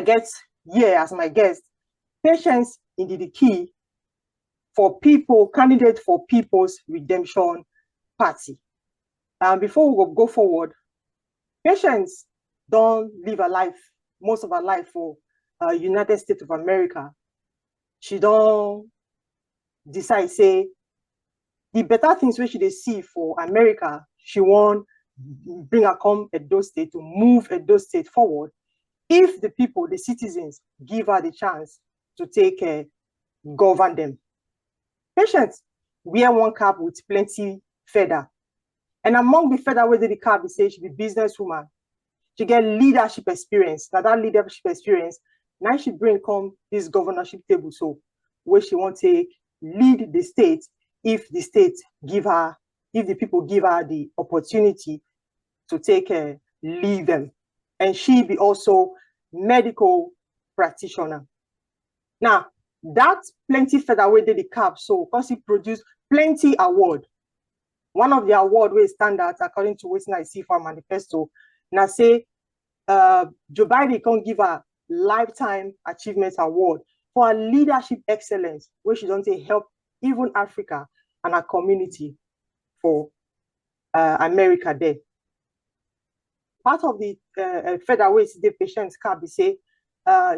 get here as my guest, Patience Ndidi Key, candidate for People's Redemption Party. Before we go forward, Patience don't live her life, most of her life for United States of America. She don't decide, say, the better things which they see for America, she want bring her come Edo State to move Edo State forward. If the people, the citizens, give her the chance to take govern them. Patience wear one cap with plenty feather. And among the feather where the cap, they say she be businesswoman. She get leadership experience. Now that leadership experience, now she bring come this governorship table. So where she want to take lead the state if the state give her, if the people give her the opportunity to take lead them. And she be also medical practitioner. Now, that plenty featherweight did the cap, so because he produced plenty award. One of the award where stand out according to what I see for manifesto. Now say Joe Biden can give a lifetime achievement award for her leadership excellence, where she don't say help even Africa and our community for America there. Part of the featherweight the Patience cap, say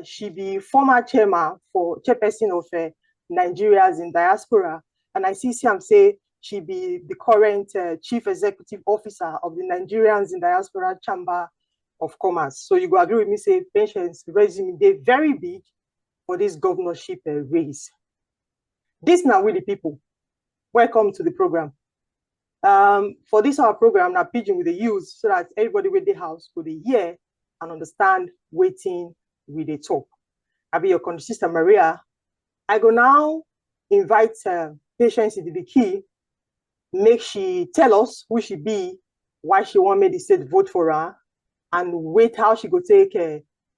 she be former chairperson of Nigerians in diaspora, and I see Siam say she be the current chief executive officer of the Nigerians in diaspora Chamber of Commerce. So you go agree with me, say Patience resume they very big for this governorship race. This now with the people. Welcome to the program. For this our program, now Pigeon with the use so that everybody with the house could hear and understand wetin we dey talk. I be your sister Maria. I go now invite Patience Ndidi Key, make she tell us who she be, why she want make the state vote for her, and wait how she go take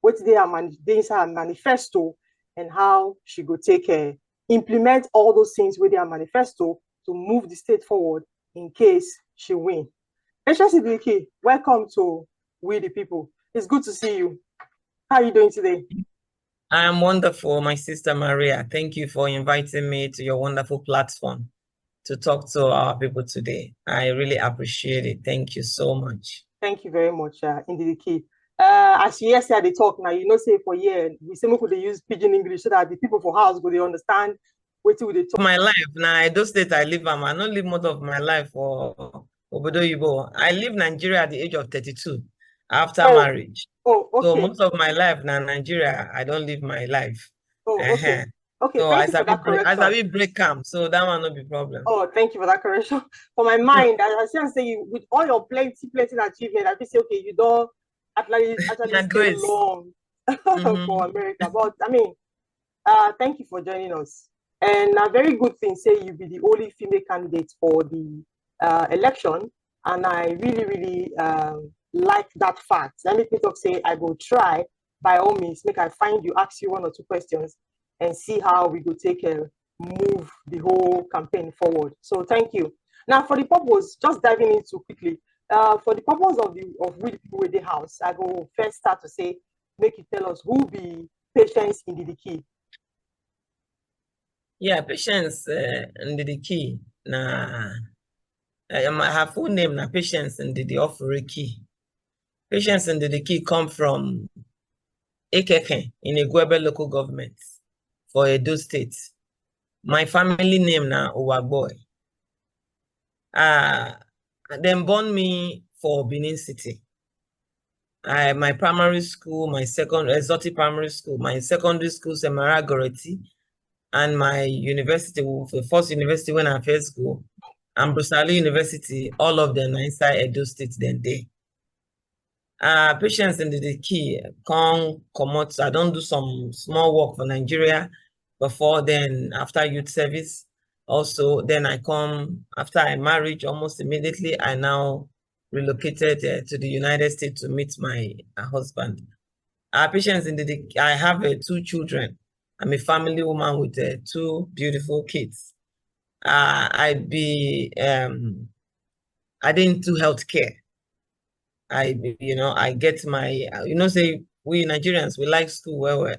what they are her manifesto, and how she go take implement all those things with their manifesto to move the state forward in case she win. Patience Ndidi Key, welcome to We the People. It's good to see you. How are you doing today? I am wonderful, my sister Maria. Thank you for inviting me to your wonderful platform to talk to our people today. I really appreciate it. Thank you so much. Thank you very much, Ndidi Key. As you hear they talk now, you know, say for year we say we could use pidgin English so that the people for house would understand what they talk. My life now, Edo State I live. I don't live most of my life for Obodo Yibo. I leave Nigeria at the age of 32 after marriage. Oh, okay. So most of my life now Nigeria, I don't live my life. Oh, okay. Okay, so thank you for that correction. I will break camp, so that one not be problem. Oh, thank you for that correction. For my mind, I was saying with all your plenty achievement, I say okay, you don't actually stay long for America. But I mean, thank you for joining us. And a very good thing, say you be the only female candidate for the election, and I really like that fact. Let me talk say I go try by all means make I find you, ask you one or two questions, and see how we go take move the whole campaign forward. So thank you. Now for the purpose, just diving into quickly, for the purpose of We the People with the house, I go first start to say, make you tell us who be Patience Ndidi Key. Yeah, Patience Ndidi Key. Nah, her full name na Patience Ndidi Key. Patience Ndidi Key come from Ekeke in Igwebe local government for Edo State. My family name na Uwagboy. Them born me for Benin City. My primary school, my second exotic primary school, my secondary school, Semara Goreti, and my university, the first university when I first school, Ambrosali University, all of them are inside Edo State then day. Patience Ndidi Key come out. I don't do some small work for Nigeria before then, after youth service. Also, then I come after I married almost immediately. I now relocated to the United States to meet my husband. Patience Ndidi Key, I have 2 children. I'm a family woman with 2 beautiful kids. I didn't do healthcare. I get my, say we Nigerians, we like school well.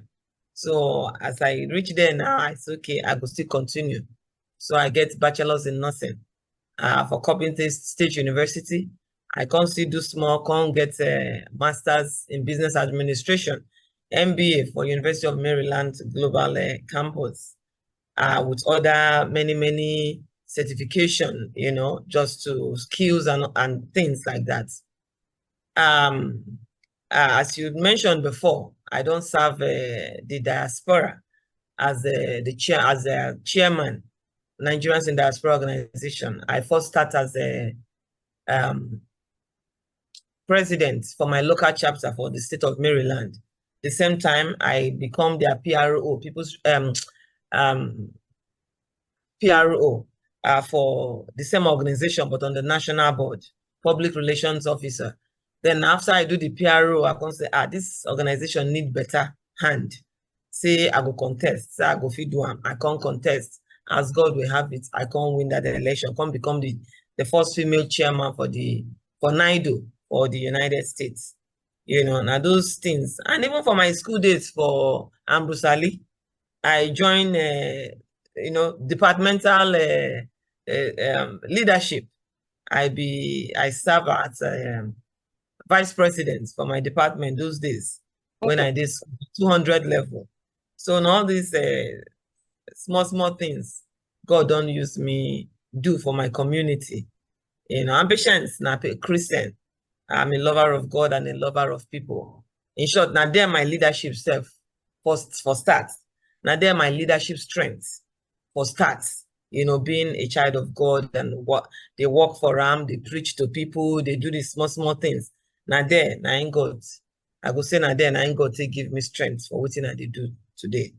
So as I reach there now, I say, okay, I will still continue. So I get bachelor's in nursing for Coventry State University. I can't still do small, can't get a master's in business administration, MBA for University of Maryland Global Campus, with other many certification, just to skills and things like that. As you mentioned before, I don't serve the diaspora as the chairman, Nigerians in Diaspora Organization. I first start as a president for my local chapter for the state of Maryland. The same time, I become their PRO, people's PRO for the same organization, but on the national board, public relations officer. Then after I do the PRO, I can say, this organization need better hand. Say I go contest, say I go feed one, I can't contest. As God will have it, I can't win that election, can't become the first female chairman for NIDO for the United States. Now those things. And even for my school days for Ambrose Ali, I joined departmental leadership. I serve as vice president for my department those days when I did 200 level. So in all these small things, God don't use me do for my community. I'm Patience, not a Christian. I'm a lover of God and a lover of people. In short, now there my leadership self for start. Now there my leadership strengths for start. Being a child of God and what they work for they preach to people, they do these small things. Now there, now in God. I go say now there, now in God to give me strength for what I do today.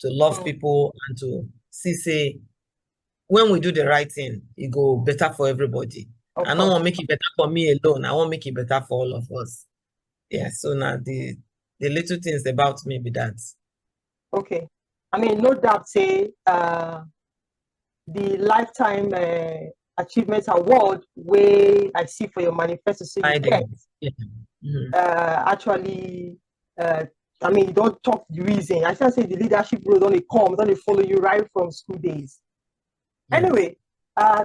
To love people and to say when we do the right thing, it go better for everybody. I don't want to make it better for me alone. I want to make it better for all of us. Yeah, so now the little things about me be that. Okay. I mean, no doubt say the Lifetime Achievement Award where I see for your manifesto say you get, actually, I mean, you don't talk the reason. I shall say the leadership role don't come, don't follow you right from school days. Anyway,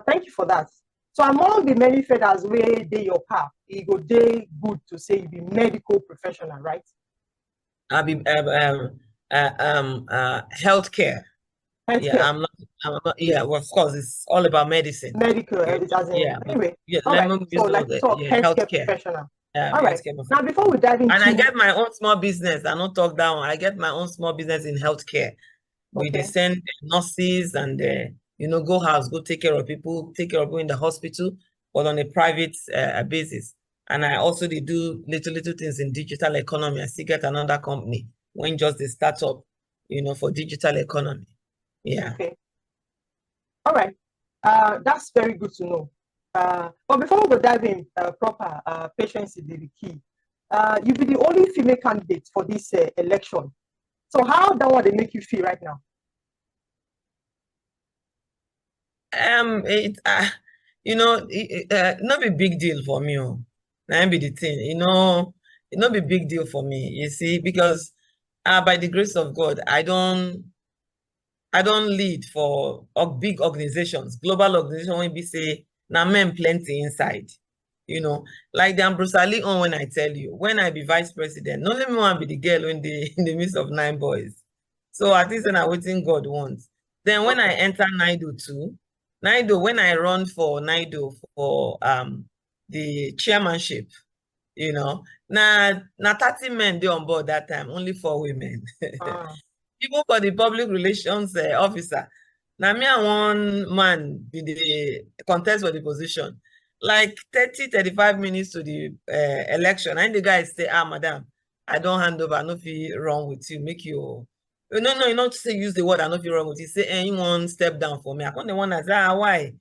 thank you for that. So among the many feathers where they your path, it go day good to say you be medical professional, right? I'll be healthcare. Yeah, I'm not, yeah, well, of course, it's all about medicine. Medical, yeah. Anyway, all right. So like talk healthcare professional. All right. Now before we dive into, and I get my own small business. I don't talk down. I get my own small business in healthcare. We send nurses and go house, go take care of people in the hospital, but on a private basis. And I also do little things in digital economy. I still get another company when just the startup, for digital economy. Yeah. Okay. All right. That's very good to know. But before we go dive in proper, Patience Ndidi Key, you be the only female candidate for this election. So how that one they make you feel right now? Not a big deal for me. That be the thing, it not be big deal for me, you see, because by the grace of God, I don't lead for big organizations, global organizations when we say now men plenty inside. Like the Ambrose Ali on when I tell you, when I be vice president, not let me want to be the girl in the midst of 9 boys. So at least when I waiting God wants. Then when I enter NIDO too, when I run for NIDO for the chairmanship, now 30 men they on board that time, only 4 women. Even for the public relations officer, now me and one man be the contest for the position. Like 30-35 minutes to the election, and the guy say, madam, I don't hand over, I no feel wrong with you, make you. No, you not say use the word I no feel wrong with you. Say anyone step down for me. I can't the one that say, why?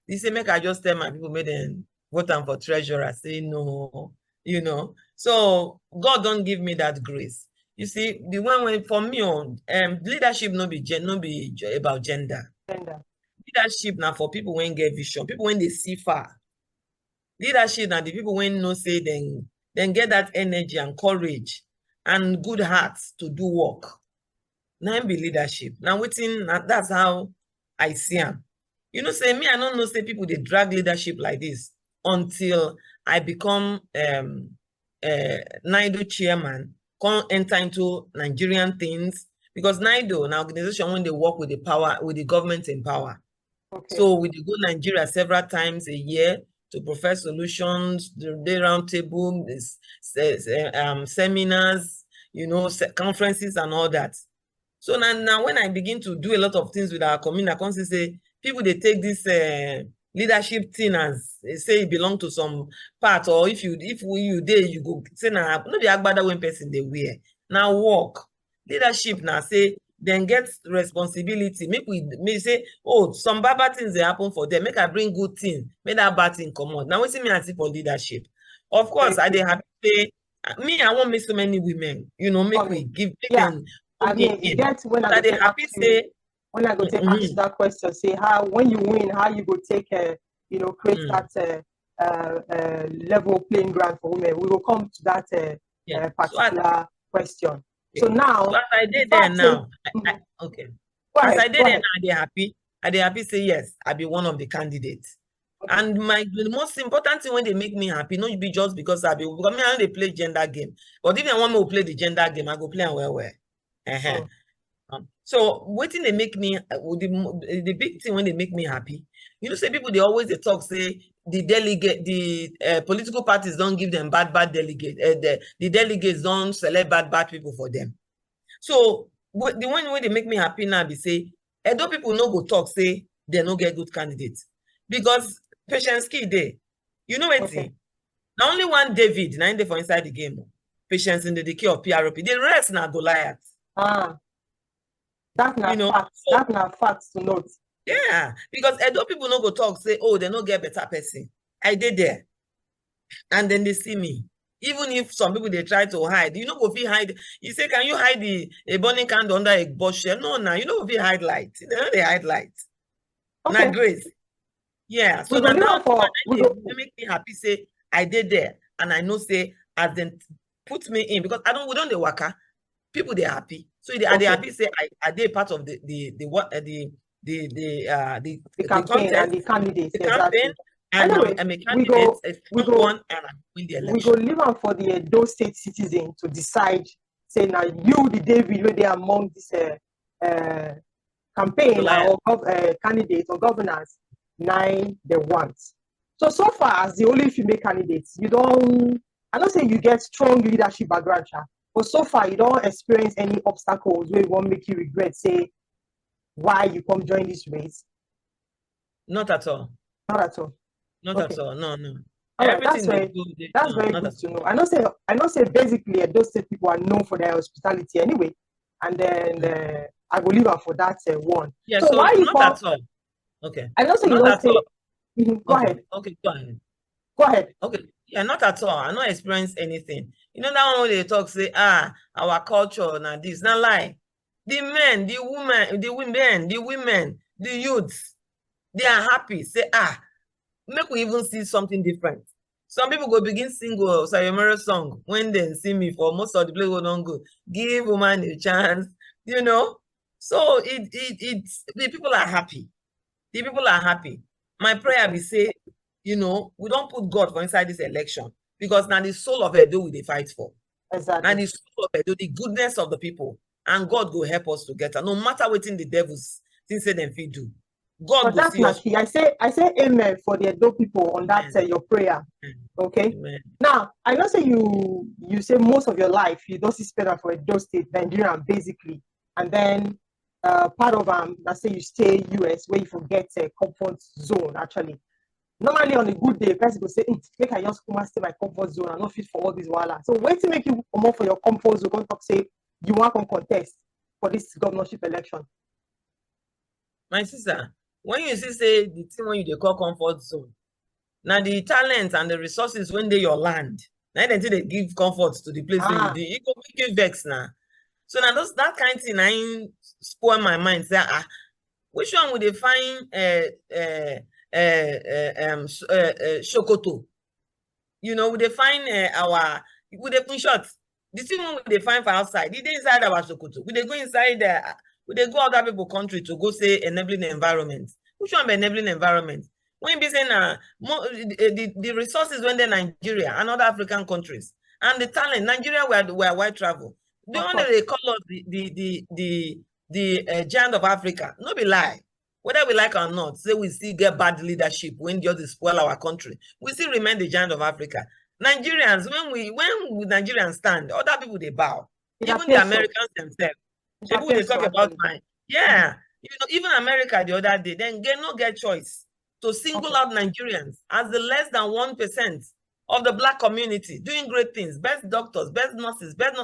He say, make I just tell my people, make them vote for treasurer. Say no, So God don't give me that grace. You see, the one when for me on leadership no be about gender. Leadership now for people when get vision, people when they see far. Leadership now the people when no say then get that energy and courage and good hearts to do work. Now be leadership. Now wetin, that's how I see am. You know, say me, I don't know, say people they drag leadership like this until I become NIDO chairman, come enter into Nigerian things, because NIDO, an organization when they work with the power, with the government in power. Okay. So we go Nigeria several times a year to profess solutions, the round table, seminars, you know, conferences and all that. So now when I begin to do a lot of things with our community, I can say people, they take this leadership thing as say it belong to some part, or if you there, you go say now no be agbada when person they wear. Now work. Leadership now say then get responsibility. Make we say, oh, some bad things they happen for them. Make I bring good thing, make that bad thing come out. Now we see me as for leadership. Of course, I they have to say me, I won't miss so many women, you know, make we give them. I mean, you get when I go happy say when I go take answer that question, say how when you win, how you go take you know, create that level playing ground for women. We will come to that particular question. So now, so as I did there now, okay. As I did there now, I they happy say yes, I be one of the candidates. Okay. And the most important thing when they make me happy, not be just because I don't they play gender game. But if I want me to play the gender game, I go play and well. So wetin they make me the big thing when they make me happy, you know, say people they always they talk say the delegate, the political parties don't give them bad delegate, the delegates don't select bad people for them. So the one way they make me happy now be say Edo people no go talk say they no get good candidates, because Patience Key dey, you know wetin? Okay. Now only one David now dey for inside the game. Patience Ndidi Key of PRP. The rest now Goliath. That's not, you know, fact. So, that's not facts to note. Yeah, because Edo people no go talk say, oh, they no get better person. I did there, and then they see me. Even if some people they try to hide, you know, go fit hide. You say, can you hide a burning candle under a bush? No, you know, go hide light. They hide light. Okay. Now grace. Yeah. So now they make me happy. Say I did there, and I know say as then put me in, because we don't the waka. People they happy. So they happy say I did part of the campaign contest, and the candidates. The campaign, and anyway, I'm a candidate, and I win the election. We go leave on for the Edo State citizen to decide. Say now you, the David, where they are among this campaign or candidates or governors, 9 they want. So far as the only female candidates, you don't. I don't say you get strong leadership background, but so far you don't experience any obstacles where it won't make you regret, say, why you come join this race. Not at all. Not at all. Not at all. No. All right, that's very good to know. I know say basically those state people are known for their hospitality anyway, and then I will leave her for that one. Yeah. So why you not at all? Okay. I know say you don't say. Go ahead. Okay, go ahead. Go ahead. Okay. Yeah, not at all. I not experience anything. You know that one when they talk say, our culture now this, not lie. The men, the women, the youths, they are happy. Say, make we even see something different. Some people go begin sing Sayomero song when they see me for most of the place don't go. Give woman a chance, you know. So it's the people are happy. The people are happy. My prayer be say, you know, we don't put God for inside this election, because now the soul of Edo we they fight for. Exactly. And the soul of Edo, the goodness of the people, and God will help us to get her. No matter what in the devils things say them fit do. God will see us. Key. I say amen for the Edo people on that your prayer. Okay. Amen. Now I know say you say most of your life you don't see spend for Edo State, Nigeria basically, and then part of let's say you stay US where you forget a comfort zone actually. Normally on a good day, person will say, make I just come and stay my comfort zone. I'm not fit for all this wala. So wait to make you come up for your comfort zone. Don't talk say you want to contest for this governorship election. My sister, when you say the thing when you call comfort zone, now the talent and the resources when they your land, now they give comfort to the place where you do. You go make you vex now. So now that kind of thing I spoil my mind. Say, which one would they find Shokoto? You know, would they find would they in short, The thing when they find for outside, it inside our Sokoto. We they go inside there, we they go other people country to go say enabling environment. Which one be enabling environment? When be saying the resources when they're Nigeria and other African countries and the talent, Nigeria where white travel. The only they call us the giant of Africa. No be lie. Whether we like or not, say we still get bad leadership when they just spoil our country. We still remain the giant of Africa. Nigerians, when Nigerians stand, other people they bow. Even the Americans themselves. People they talk about mine. Yeah. You know, even America the other day, then they no get choice to single out Nigerians as the less than 1% of the Black community doing great things. Best doctors, best nurses, best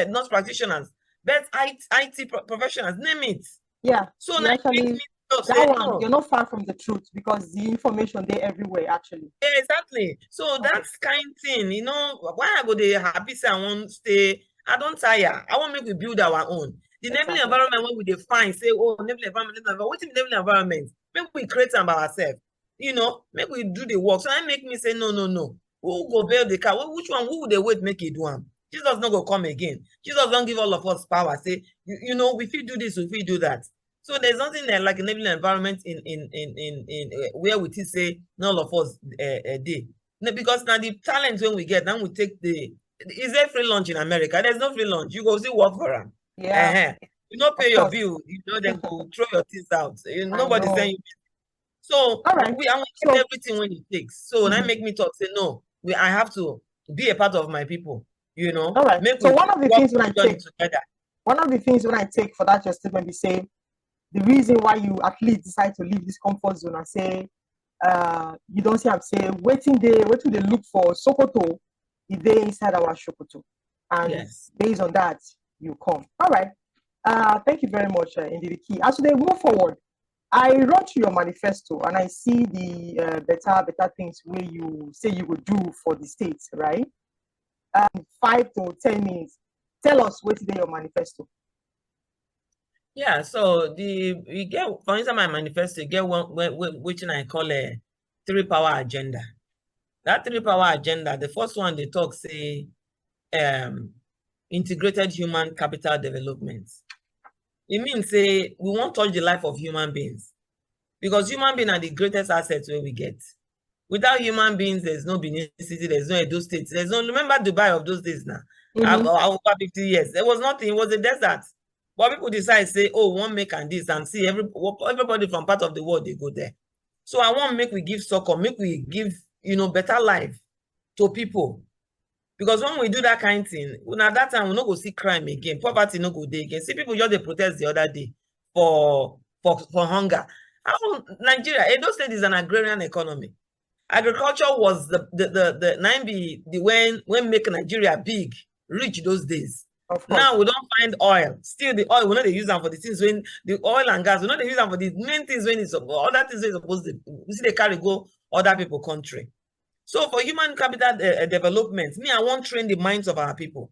nurse practitioners, best IT professionals, name it. Yeah. So now actually, that one, no, you're not far from the truth because the information there everywhere actually. Yeah, exactly. So that's kind thing, you know, why I go they happy say I won't stay. I don't tire. I want to make we build our own. The enabling environment when we define, say, oh, enabling environment, what's enabling environment? Maybe we create them by ourselves. You know, maybe we do the work. So that make me say, no. Who go build the car? Which one? Who would they wait make it do them? Jesus not go come again. Jesus don't give all of us power. Say, you know, if you do this, if we do that. So there's nothing like enabling environment in where we say none of us did. Because now the talent when we get, then we take the is there free lunch in America? There's no free lunch. You go still work for them. Yeah. You don't pay your bill, you know, then go throw your things out. Nobody saying you. So I want to keep everything when it takes. So that make me talk, say no, I have to be a part of my people, you know. All right. So one of the things when I take together. One of the things when I take for that your statement, we say the reason why you at least decide to leave this comfort zone and say you don't see I'm saying wetin they look for Sokoto if they inside our Sokoto, and based on that you come. All right. Thank you very much, Ndidi Key. As they move forward, I wrote your manifesto and I see the better things where you say you would do for the states, right? 5 to 10 minutes. Tell us what's in your manifesto. Yeah, so we get, for instance, my manifesto, you get one which I call a 3-power agenda. That 3-power agenda, the first one they talk say integrated human capital development. It means say we won't touch the life of human beings because human beings are the greatest assets where we get. Without human beings, there's no Benin City, there's no Edo State, there's no, remember Dubai of those days now. Over 50 years, there was nothing, it was a desert. But people decide, say, oh, one make and this, and see everybody from part of the world, they go there. So I want make we give succor, make we give, you know, better life to people. Because when we do that kind of thing, at that time, we not go see crime again, poverty no go there again. See people just they protest the other day for hunger. Nigeria, Edo State is an agrarian economy. Agriculture was when make Nigeria big, rich those days. Now we don't find oil. Still the oil, we know they use them for the things when the oil and gas, we know they use them for the main things when it's other things when it's supposed to, we see they carry go other people country. So for human capital development, me, I want to train the minds of our people.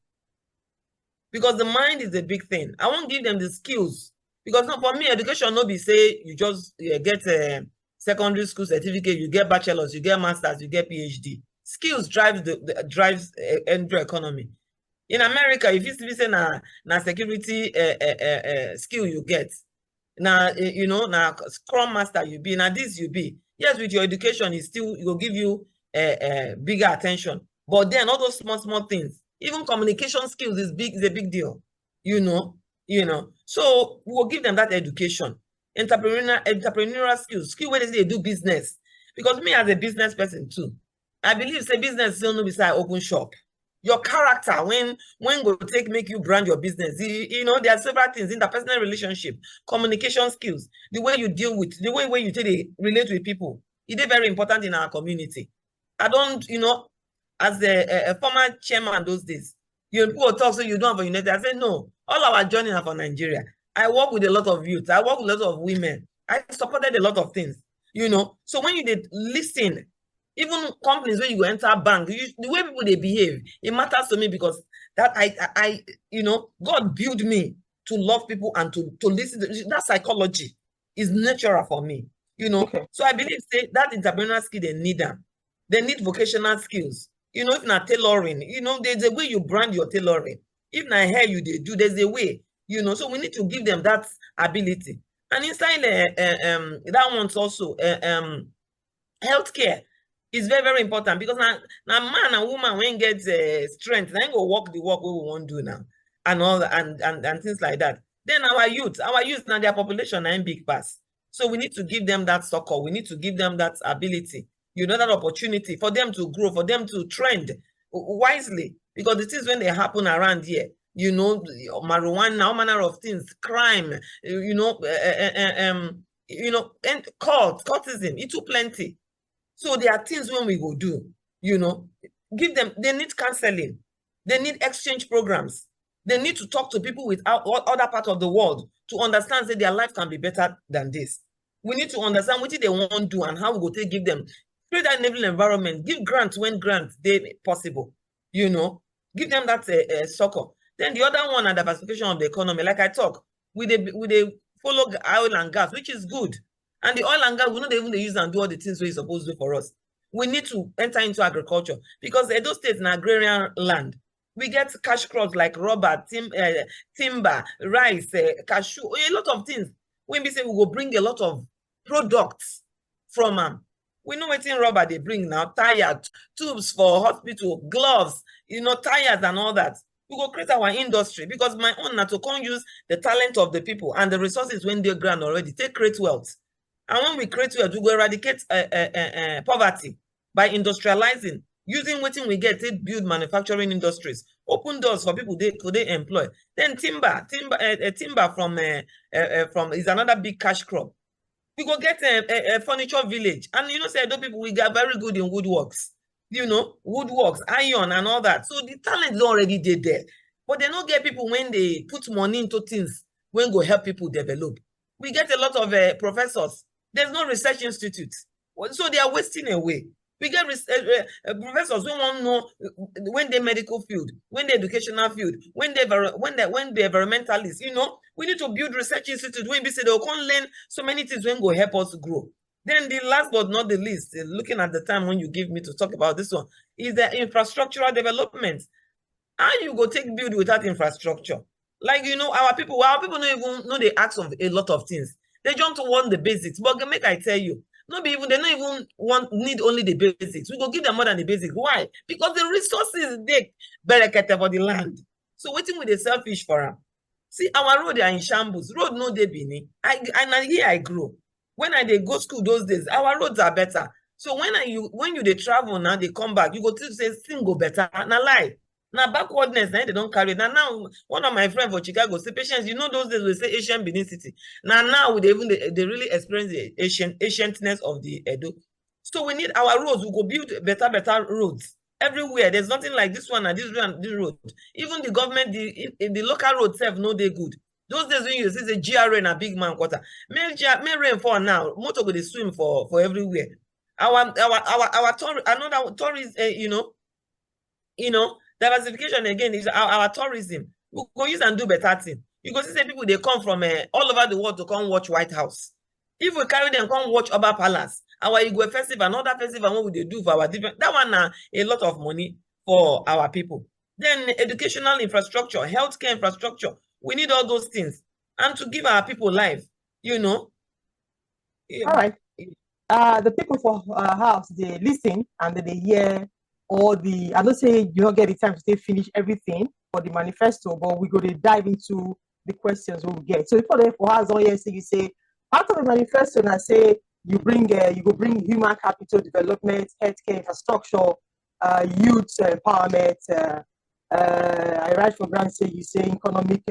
Because the mind is a big thing. I won't give them the skills. Because no, for me, education no be say you just get a secondary school certificate, you get bachelor's, you get master's, you get PhD. Skills drives the economy. In America, if you say na security skill you get, now you know now Scrum Master you be, now this you be. Yes, with your education, it still will give you bigger attention. But then all those small things, even communication skills is a big deal. You know. So we will give them that education. Entrepreneurial skills, skill where they do business. Because me as a business person too, I believe say business is only beside open shop. Your character, when go take make you brand your business, you know, there are several things, interpersonal relationship, communication skills, the way you deal with, the way you relate with people. It is very important in our community. I don't, you know, as a former chairman those days, people talk so you don't have a United. I say no, all our journey are for Nigeria. I work with a lot of youth. I work with a lot of women. I supported a lot of things, you know. So when you did listen, even companies where you enter bank, the way people they behave, it matters to me because that I you know, God built me to love people and to listen. That psychology is natural for me, you know. So I believe say that entrepreneurial skill they need them. They need vocational skills. You know, if not tailoring, you know, there's a way you brand your tailoring. If not hair you they do, there's a way, you know. So we need to give them that ability. And inside that one's also healthcare is very, very important, because now man and woman when get strength, then go walk the walk we want to do now, and all and things like that. Then our youth now, their population are in big pass. So we need to give them that succor. We need to give them that ability, you know, that opportunity for them to grow, for them to trend wisely, because the things when they happen around here, you know, marijuana, all manner of things, crime, you know, and cultism, it too plenty. So there are things when we go do, you know, give them, they need counseling, they need exchange programs, they need to talk to people with other parts of the world to understand that their life can be better than this. We need to understand what they want to do and how we go to give them, create that enabling environment, give grants when grants they possible, you know, give them that succor. Then the other one, diversification of the economy, like I talk, we they follow oil and gas, which is good. And the oil and gas, we not even use and do all the things we're supposed to do for us. We need to enter into agriculture, because Edo State is an agrarian land. We get cash crops like rubber, timber, rice, cashew, a lot of things. When we say we will bring a lot of products from them. We know what in rubber they bring now, tires, tubes for hospital, gloves, you know, tires and all that. We go create our industry, because my own now to come use the talent of the people and the resources when they're ground already, take create wealth. And when we create wealth, we will eradicate poverty by industrializing, using what we get to build manufacturing industries, open doors for people they could they employ. Then timber from is another big cash crop. We go get a furniture village, and you know, say those people we get very good in woodworks, you know, woodworks, iron, and all that. So the talent is already there, but they don't get people when they put money into things when go help people develop. We get a lot of professors. There's no research institute, so they are wasting away. We get professors who want to know when they medical field, when the educational field, when they environmentalists. You know, we need to build research institute when we say they can't learn so many things when go help us grow. Then the last but not the least, looking at the time when you give me to talk about this one, is the infrastructural development. How you go take build without infrastructure? Like, you know, our people don't even know the acts of a lot of things. They just want the basics. But make I tell you, they don't even need only the basics. We go give them more than the basics. Why? Because the resources they berekete for the land. So waiting with the selfish for them. See, our road are in shambles. Road no dey bini. And here I grow. When I dey go school those days, our roads are better. So when you dey travel now, they come back, you go to say thing go better. Na lie. Now backwardness, they don't carry it. Now one of my friends for Chicago say, Patience, you know those days we say Asian Benin City. Now they really experience the ancientness of the Edo. So we need our roads. We go build better roads everywhere. There's nothing like this one and this road. Even the government, the local road self, no they good. Those days when you see the GRA in a big man quarter, may rain fall now. Motor go they swim for everywhere. Our another tourist, you know. Diversification again is our tourism. We go use and do better thing. You go see people they come from all over the world to come watch White House. If we carry them come watch Oba Palace, our Igwe festival, another festival, what would they do for our different? That one a lot of money for our people. Then educational infrastructure, healthcare infrastructure. We need all those things, and to give our people life. You know. All right. The people for house they listen and they hear. Or I don't say you don't get the time to finish everything for the manifesto, but we're going to dive into the questions we'll get. So for us all here, you say part of the manifesto, and I say you bring human capital development, healthcare infrastructure, youth empowerment. I write for grant say you say economic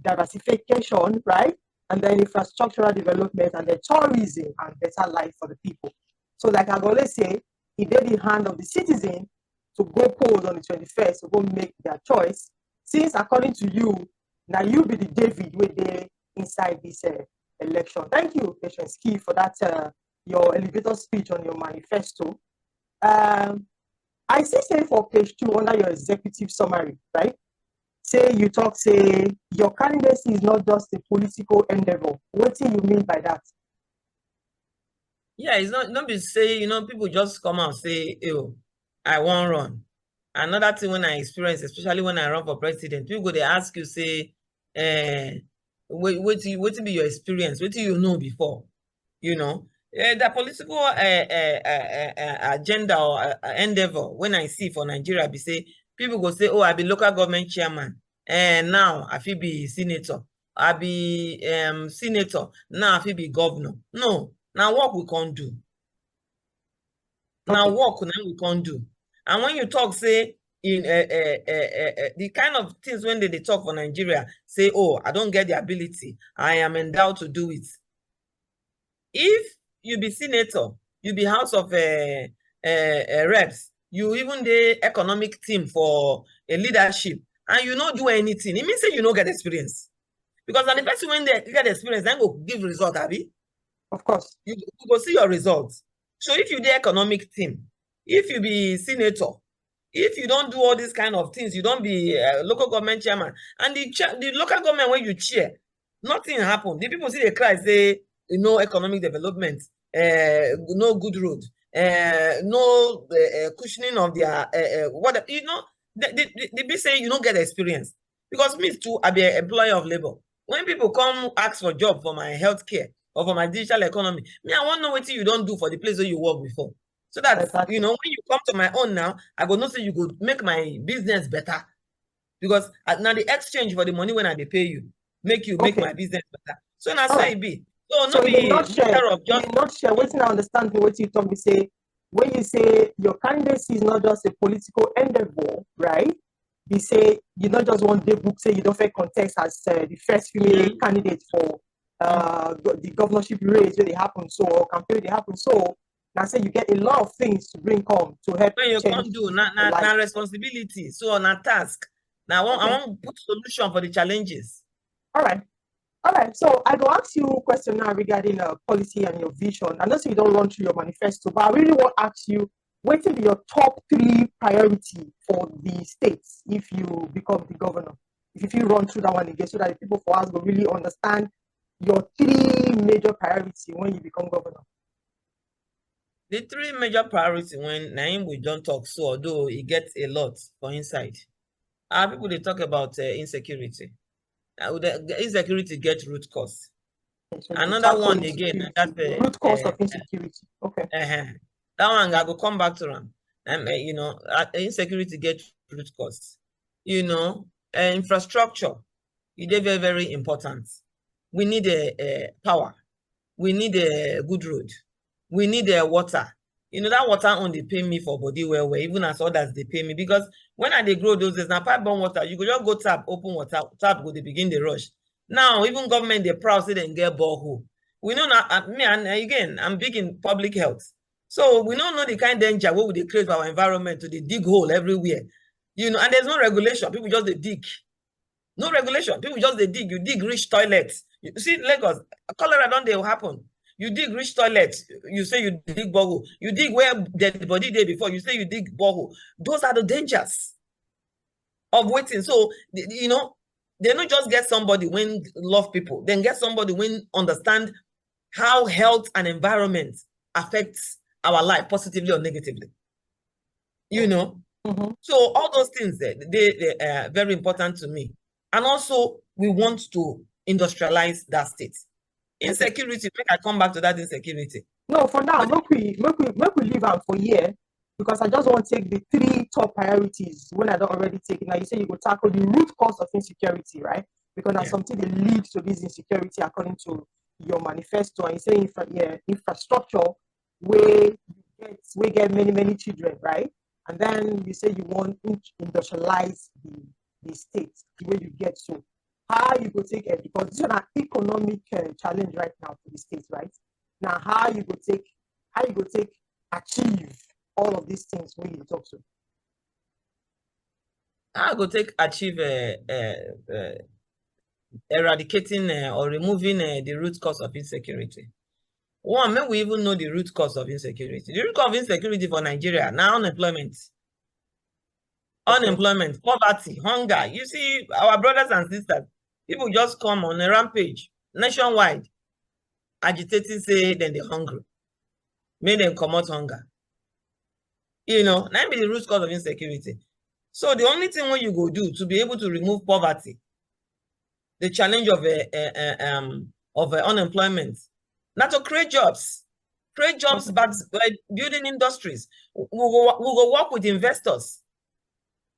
diversification, right? And then infrastructural development, and then tourism and better life for the people. So like I always say, it did the hand of the citizen to go poll on the 21st to go make their choice. Since according to you, now you be the David with the inside this election. Thank you, Patience Key, for that your elevator speech on your manifesto. I say for page 2 under your executive summary, right? Say your candidacy is not just a political endeavor. What do you mean by that? Yeah, it's not be say, people just come out and say, I won't run. Another thing when I experience, especially when I run for president, people they ask you, say, what be your experience? What do you know before? You know, the political agenda or endeavor, when I see for Nigeria, be say, people go say, oh, I be local government chairman, and now I feel be senator. I be senator, now I feel be governor. No, now what we can't do. Now work now we can't do. And when you talk, say, in the kind of things when they talk for Nigeria, say, oh, I don't get the ability, I am endowed to do it. If you be senator, you be House of Reps, you even the economic team for a leadership, and you not do anything, it means say you don't get experience. Because the person when they get experience, then go give result, Abby. Of course. You go see your results. So if you the economic team, if you be senator, if you don't do all these kind of things, you don't be local government chairman, and the local government when you chair, nothing happen. The people see the cry, say, no economic development, no good road, no cushioning of their whatever. You know, they be say you don't get experience. Because me too, I be an employer of labor. When people come ask for job for my healthcare or for my digital economy, me, I want to know what you don't do for the place where you work before. So that, Exactly. you know, when you come to my own now, I go know say you go make my business better. Because now the exchange for the money when I dey pay you, make you make my business better. So now so it be. So So no in a be nutshell, matter of just wetin I understand from what you talk, me say, when you say your candidacy is not just a political endeavor, right? You say you not just want the book, say you don't fit contest as the first female candidate for the governorship race where they happen so, or campaign they happen so. Now say you get a lot of things to bring come to help when you change can't do life. na responsibility. So on a task. Now I want put solution for the challenges. All right, so I will ask you a question now regarding policy and your vision. I know you don't run through your manifesto, but I really want to ask you, what will be your top 3 priority for the states if you become the governor? If you run through that one again, so that the people for us will really understand your 3 major priorities when you become governor. The 3 major priorities when Naim we don't talk so, although it gets a lot for inside. People they talk about insecurity. The insecurity get root cause. So another one again, that's the root cause of insecurity. Okay. That one I go come back to them. You know, insecurity get root cause. You know, infrastructure, it is very, very important. We need a power. We need a good road. We need a water. You know, that water only pay me for body well, even as others they pay me. Because when I they grow those days, now pipe bomb water, you go just go tap, open water, tap go they begin the rush. Now, even government they proud say they get borehole. We know now, me and again, I'm big in public health. So we don't know the kind of danger what would they create for our environment to they dig hole everywhere. You know, and there's no regulation. People just they dig. No regulation. People just they dig. You dig rich toilets. You see, Lagos, cholera don't they happen. You dig rich toilets. You say you dig borehole. You dig where the body day before. You say you dig borehole. Those are the dangers of waiting. So, you know, they don't just get somebody when love people. Then get somebody when understand how health and environment affects our life positively or negatively. You know? So all those things, they are very important to me. And also, we want to industrialize that state. Insecurity, make I come back to that insecurity. No, for now, make we leave out for here, because I just want to take the 3 top priorities when I don't already take it. Now you say you will tackle the root cause of insecurity, right? Because that's something that leads to this insecurity according to your manifesto. And you say infrastructure where we get many children, right? And then you say you want to industrialize the state where you get to. How you go take it, because this is an economic challenge right now for the states, right? Now, how you go take achieve all of these things when you talk to? How go take achieve eradicating or removing the root cause of insecurity? One, may we even know the root cause of insecurity. The root cause of insecurity for Nigeria now unemployment. Unemployment, poverty, hunger. You see, our brothers and sisters, people just come on a rampage nationwide, agitating, say then they're hungry. Make them come out hunger. You know, that be the root cause of insecurity. So the only thing what you go do to be able to remove poverty, the challenge of unemployment, not to create jobs. Create jobs by building industries. We go work with investors.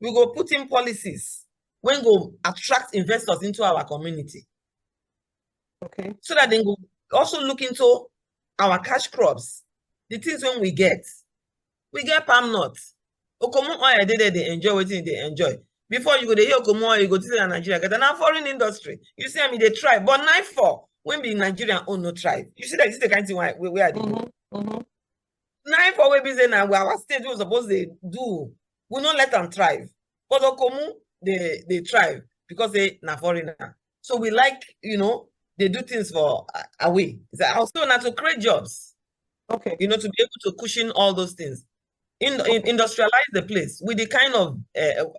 We go put in policies when go attract investors into our community. Okay. So that they go also look into our cash crops. The things when we get palm nuts. Okomu oil they enjoy wetin they enjoy. Before you go to hear Okomu oil, you go to say Nigeria get a foreign industry. You see, I mean they try, but 9-4 when be Nigerian own no try. You see that this is the kind of thing where I go. 9-4 we be say now our state we supposed to do. We not let them thrive. But Okomu they thrive because they na foreigner. So we like, you know, they do things for away. It's also not to create jobs. Okay. You know, to be able to cushion all those things. Industrialize the place with the kind of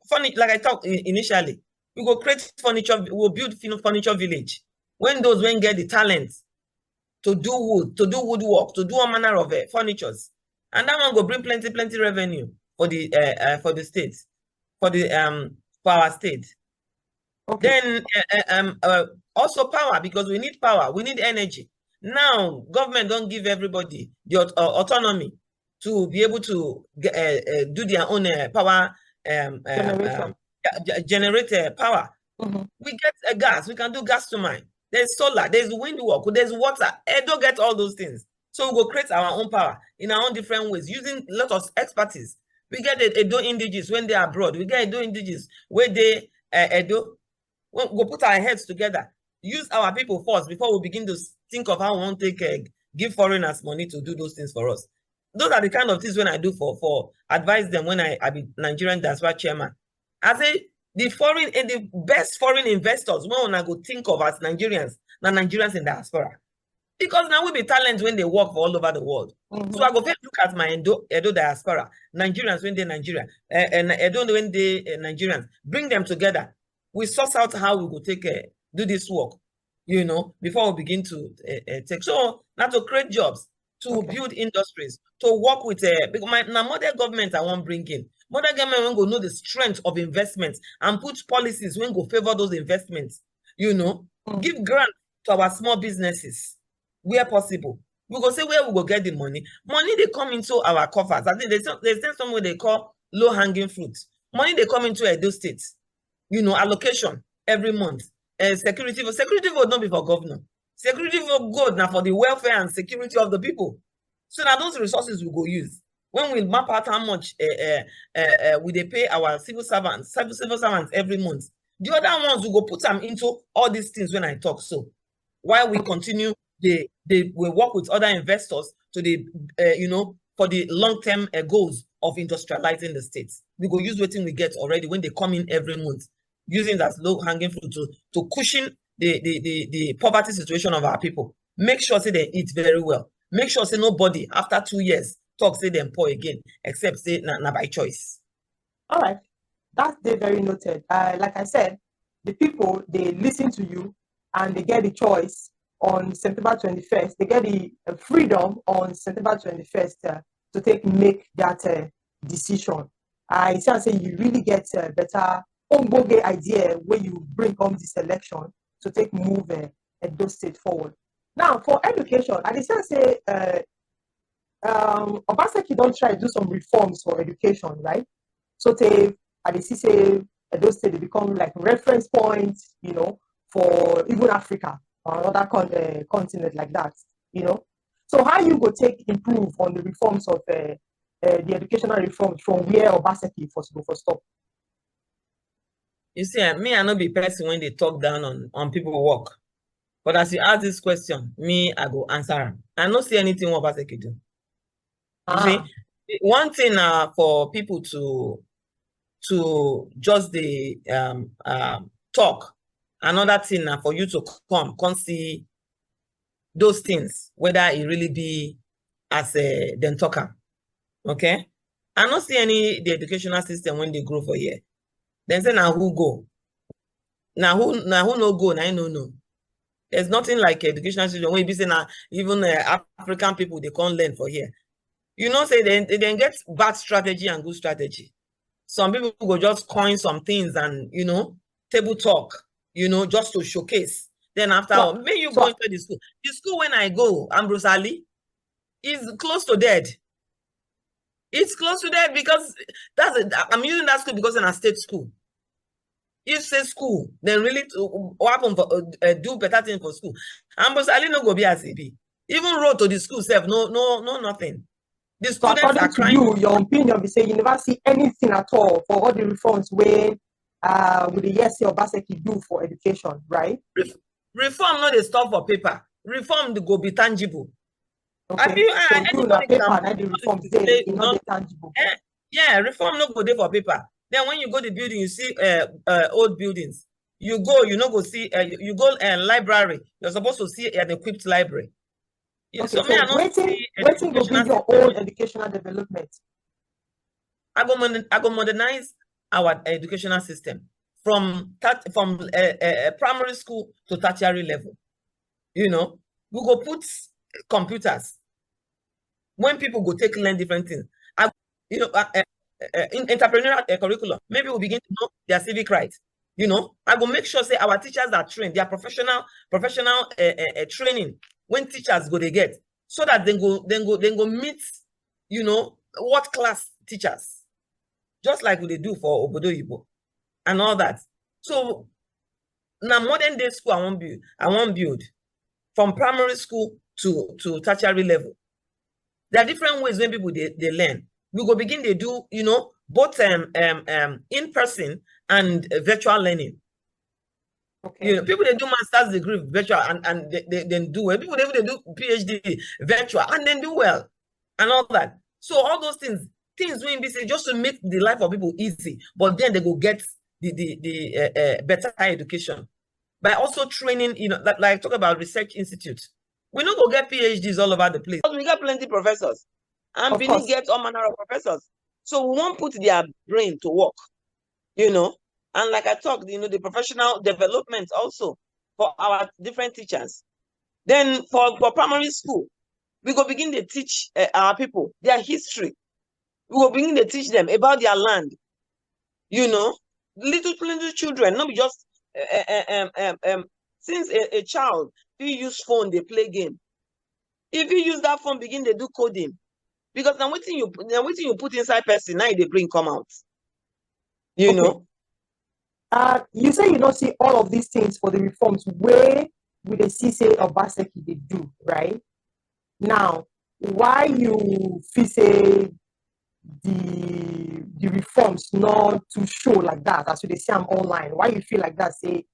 furniture, like I talked initially. We go create furniture, we'll build furniture village. When get the talent to do wood, to do woodwork, to do all manner of furnitures, and that one go bring plenty revenue for the state, for our state. Okay. Then also power, because we need power, we need energy. Now government don't give everybody the autonomy to be able to do their own power generate power. We get gas, we can do gas to mine. There's solar, there's wind work, there's water. Edo get all those things. So we will create our own power in our own different ways, using a lot of expertise. We get Edo indigenous when they are abroad. We get Edo indigenous where they Edo. We'll put our heads together, use our people first before we begin to think of how we want to give foreigners money to do those things for us. Those are the kind of things when I do for advise them when I be Nigerian diaspora chairman. I say the best foreign investors when I go think of as Nigerians, not Nigerians in diaspora. Because now we be talent when they work for all over the world. So I go first look at my Edo diaspora, Nigerians when they Nigeria, and Edo when they Nigerians, bring them together. We source out how we will take do this work, you know, before we begin to take. So now to create jobs, to build industries, to work with because now modern government I want bring in. Modern government when go know the strength of investments and put policies when go favor those investments, you know, give grant to our small businesses where possible. We go say where we go get the money. Money they come into our coffers. I think there's somewhere they call low hanging fruit. Money they come into Edo State. You know, allocation every month. Security vote not be for governor. Security vote good now for the welfare and security of the people. So now those resources we go use. When we map out how much we they pay our civil servants every month. The other ones we go put them into all these things when I talk. So while we continue, they will work with other investors to the you know, for the long-term goals of industrializing the states. We go use what we get already when they come in every month, using that low-hanging fruit to cushion the poverty situation of our people. Make sure say they eat very well. Make sure say nobody after 2 years talk say them poor again, except say na by choice. All right, that's very noted. Like I said, the people, they listen to you and they get the choice on September 21st. They get the freedom on September 21st to make that decision. I say you really get a better idea when you bring on this election to move Edo State forward. Now, for education, I just say Obaseki don't try to do some reforms for education, right? So I say Edo State become like reference points, you know, for even Africa or other continent like that, you know. So how you go improve on the reforms of the educational reforms from where Obaseki for stop? You see, me I not be person when they talk down on people work. But as you ask this question, me I go answer. I don't see anything what Obaseki do. You see, one thing for people to just the talk. Another thing for you to come see those things, whether it really be as a then talker. Okay? I don't see the educational system when they grow for here. Then say now who go? Now who no go? Now I no. There's nothing like educational system when you be saying even African people they can't learn for here. You know, say they get bad strategy and good strategy. Some people go just coin some things and, you know, table talk, you know, just to showcase. Then after, may you go into the school. The school when I go, Ambrose Ali, is close to dead. It's close to dead because I'm using that school because it's a state school. If say school, then really what happen for do better thing for school. Ambrose Ali no go be as it be. Even road to the school self, no, nothing. The So students are according to crying. you, your opinion be saying you never see anything at all for all the reforms when with the yes Obaseki do for education, right? Reform not a stuff for paper. Reform go be tangible. Okay. So you na paper and the reforms they not tangible. Yeah, reform no go there for paper. Then when you go to the building, you see old buildings. You go, you know, go see you go library. You're supposed to see an equipped library. Okay, so waiting will be your own educational development. I go modernize our educational system from primary school to tertiary level. You know, we go put computers. When people go take learn different things, you know, in entrepreneurial curriculum, maybe we begin to know their civic rights. You know, I will make sure say our teachers are trained, their professional training when teachers go they get, so that they go meet, you know, what class teachers, just like they do for Obodo Yibo and all that. So now modern day school I want build from primary school to tertiary level. There are different ways when people they learn. We go begin they do, you know, both in-person and virtual learning. Okay. You know, people they do master's degree virtual and they do well. People they do PhD virtual and then do well and all that. So all those things we be say just to make the life of people easy, but then they go get the better education by also training. You know, like talk about research institutes. We not go get PhDs all over the place. We got plenty professors. And Benin gets all manner of professors. So we won't put their brain to work, you know. And like I talked, you know, the professional development also for our different teachers. Then for primary school, we go begin to teach our people their history. We will begin to teach them about their land. You know, little children, not just since a child, if you use phone, they play game. If you use that phone, begin to do coding. Because now what you put inside person, now they bring come out. You know? You say you don't see all of these things for the reforms where with the CCA or Baseki they do, right? Now, why you feel say the reforms not to show like that as they say I'm online? Why you feel like that? Say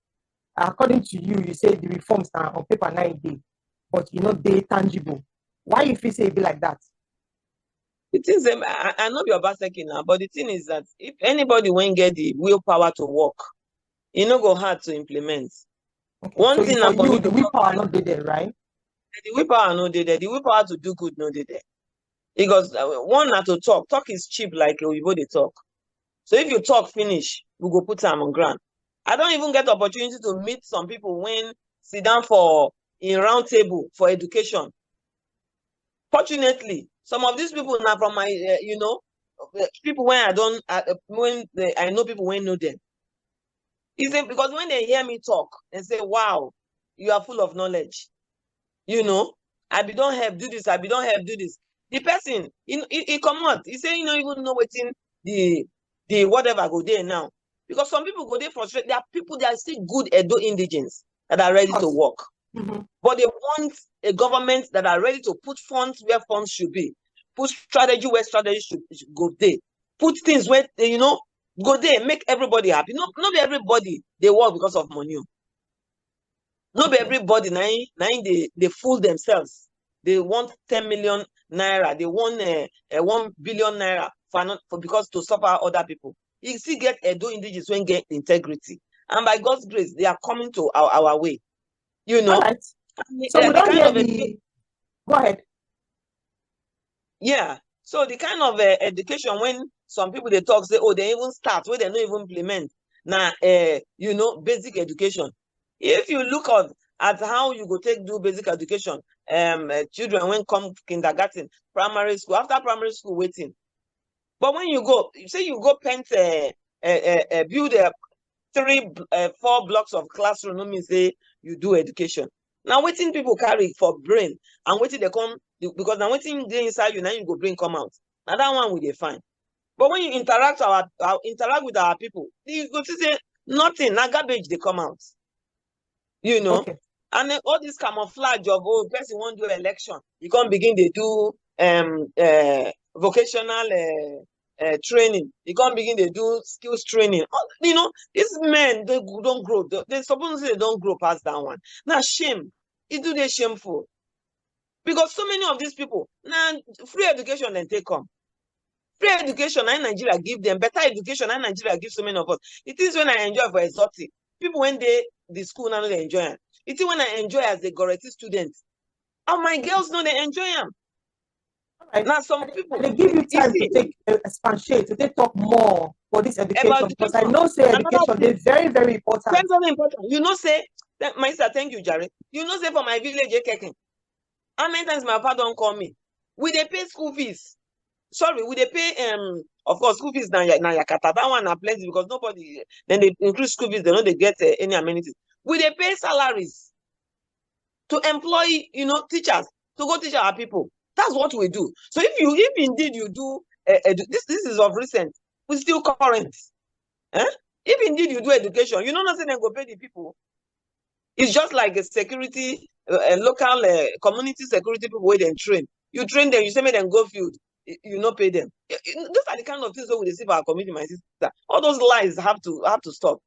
according to you, you say the reforms are on paper 9 days, but you know they tangible. Why you feel say it be like that? The thing is, I know you're Baseki now, but the thing is that if anybody won't get the willpower to work, it no go hard to implement. Okay. One thing for you, the willpower not there, right? The willpower not there. The willpower to do good not there. Because one not to talk. Talk is cheap, like Oyibo they talk. So if you talk finish, we go put them on ground. I don't even get opportunity to meet some people when sit down for in round table for education. Fortunately, some of these people now from my, you know, people when I don't, I know people when know them. Is it because when they hear me talk and say, "Wow, you are full of knowledge," you know, I be don't help do this, I be don't help do this. The person, he come out, he say, you don't even know what's the whatever go there now. Because some people go there frustrated. There are people that are still good Edo indigents that are ready to work. Mm-hmm. But they want a government that are ready to put funds where funds should be, put strategy where strategy should go there, put things where, you know, go there, make everybody happy. Not everybody they work because of money. Not everybody they fool themselves. They want 10 million naira. They want 1 billion naira for because to suffer other people. You still get Edo indigenous when get integrity, and by God's grace, they are coming to our way. You know. Right. So we don't hear the. Go ahead. Yeah. So the kind of education when some people they talk say, oh, they even start where they don't even implement now. You know, basic education. If you look at at how you go take do basic education. Children when come kindergarten, primary school, after primary school, waiting. But when you go, say you go paint build 4 blocks of classroom, no mean say you do education. Now waiting people carry for brain and waiting they come because now waiting they inside you, now you go bring come out. Now that one we define. But when you interact interact with our people, you go to say nothing, now garbage they come out. You know, Okay. and then all this camouflage of person won't do election, you can't begin they do vocational training, you can't begin they do skills training. You know, these men they don't grow. They supposed to say they don't grow past that one. Now shame, it do they shameful because so many of these people now free education then take come. Free education in Nigeria give them better education in Nigeria give so many of us. It is when I enjoy for exotic people when the school now they enjoy it. It is when I enjoy as a Goreti student. And my girls know they enjoy them. Right. Now some people they give you time to take expatiate, to take talk more for this education because I know say education is very, very important. Very important. You know, say my sister, thank you, Jerry. You know, say for my village, how many times my father don't call me? We they pay school fees. Sorry, we they pay of course school fees now yakata. That one are plenty because nobody then they increase school fees, they know they get any amenities. We they pay salaries to employ, you know, teachers to go teach our people. That's what we do. So if indeed you do this is of recent, we still current. If indeed you do education, you know nothing then go pay the people. It's just like a security, local community security people where they train. You train them, you say make them go field, you not pay them. Those are the kind of things that we receive our community, my sister. All those lies have to stop.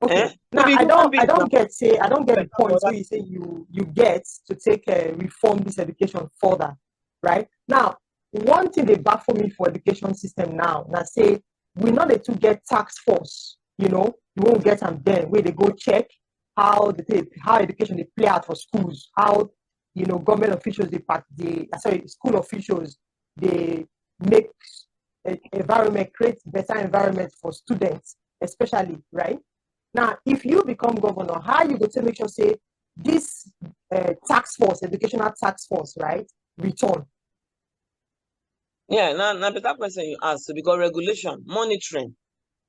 Okay. Now I don't get the point where you say you get to take reform this education further, right? Now, one thing they baffle me for education system now say we know they to get task force, you know, you won't get them then where they go check how education they play out for schools, how you know government officials school officials they make create better environment for students, especially, right? Now, if you become governor, how you go to make sure say this task force, educational task force, right, return? Yeah, now better question you ask. So because regulation, monitoring,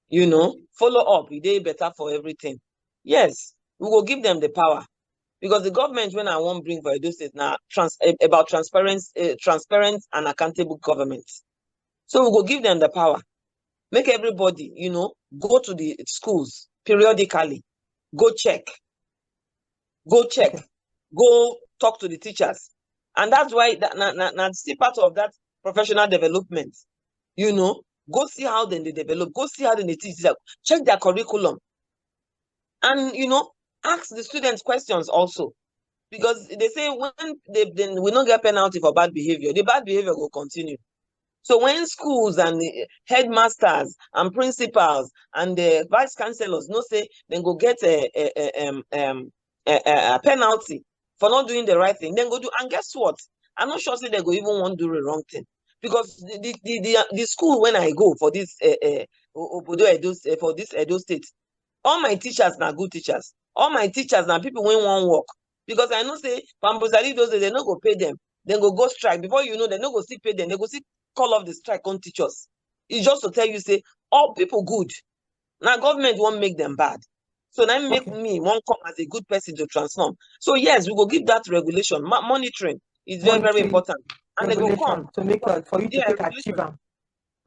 you know, follow up, they better for everything. Yes, we will give them the power. Because the government, when I want bring for Edo State now, about transparent and accountable government. So we will give them the power. Make everybody, you know, go to the schools periodically. Go check. Okay. Go talk to the teachers. And that's why that's still part of that professional development. You know, go see how they develop. Go see how they teach. Check their curriculum. And, you know, ask the students questions also. Because they say when then we don't get penalty for bad behavior, the bad behavior will continue. So when schools and the headmasters and principals and the vice chancellors no say then go get a penalty for not doing the right thing, then go do, and guess what? I'm not sure say they go even want to do the wrong thing. Because the school when I go for this for this Edo State, all my teachers are good teachers. All my teachers are people when one work. Because I know say Pambosali those days, they no go pay them. Then go strike. Before you know, they no go see pay them. They go see call off the strike on teachers. It's just to tell you say all people good. Now government won't make them bad. So that make me one come as a good person to transform. So yes, we will give that regulation. Monitoring is very, very important. And they go come to make for you to take achieve them.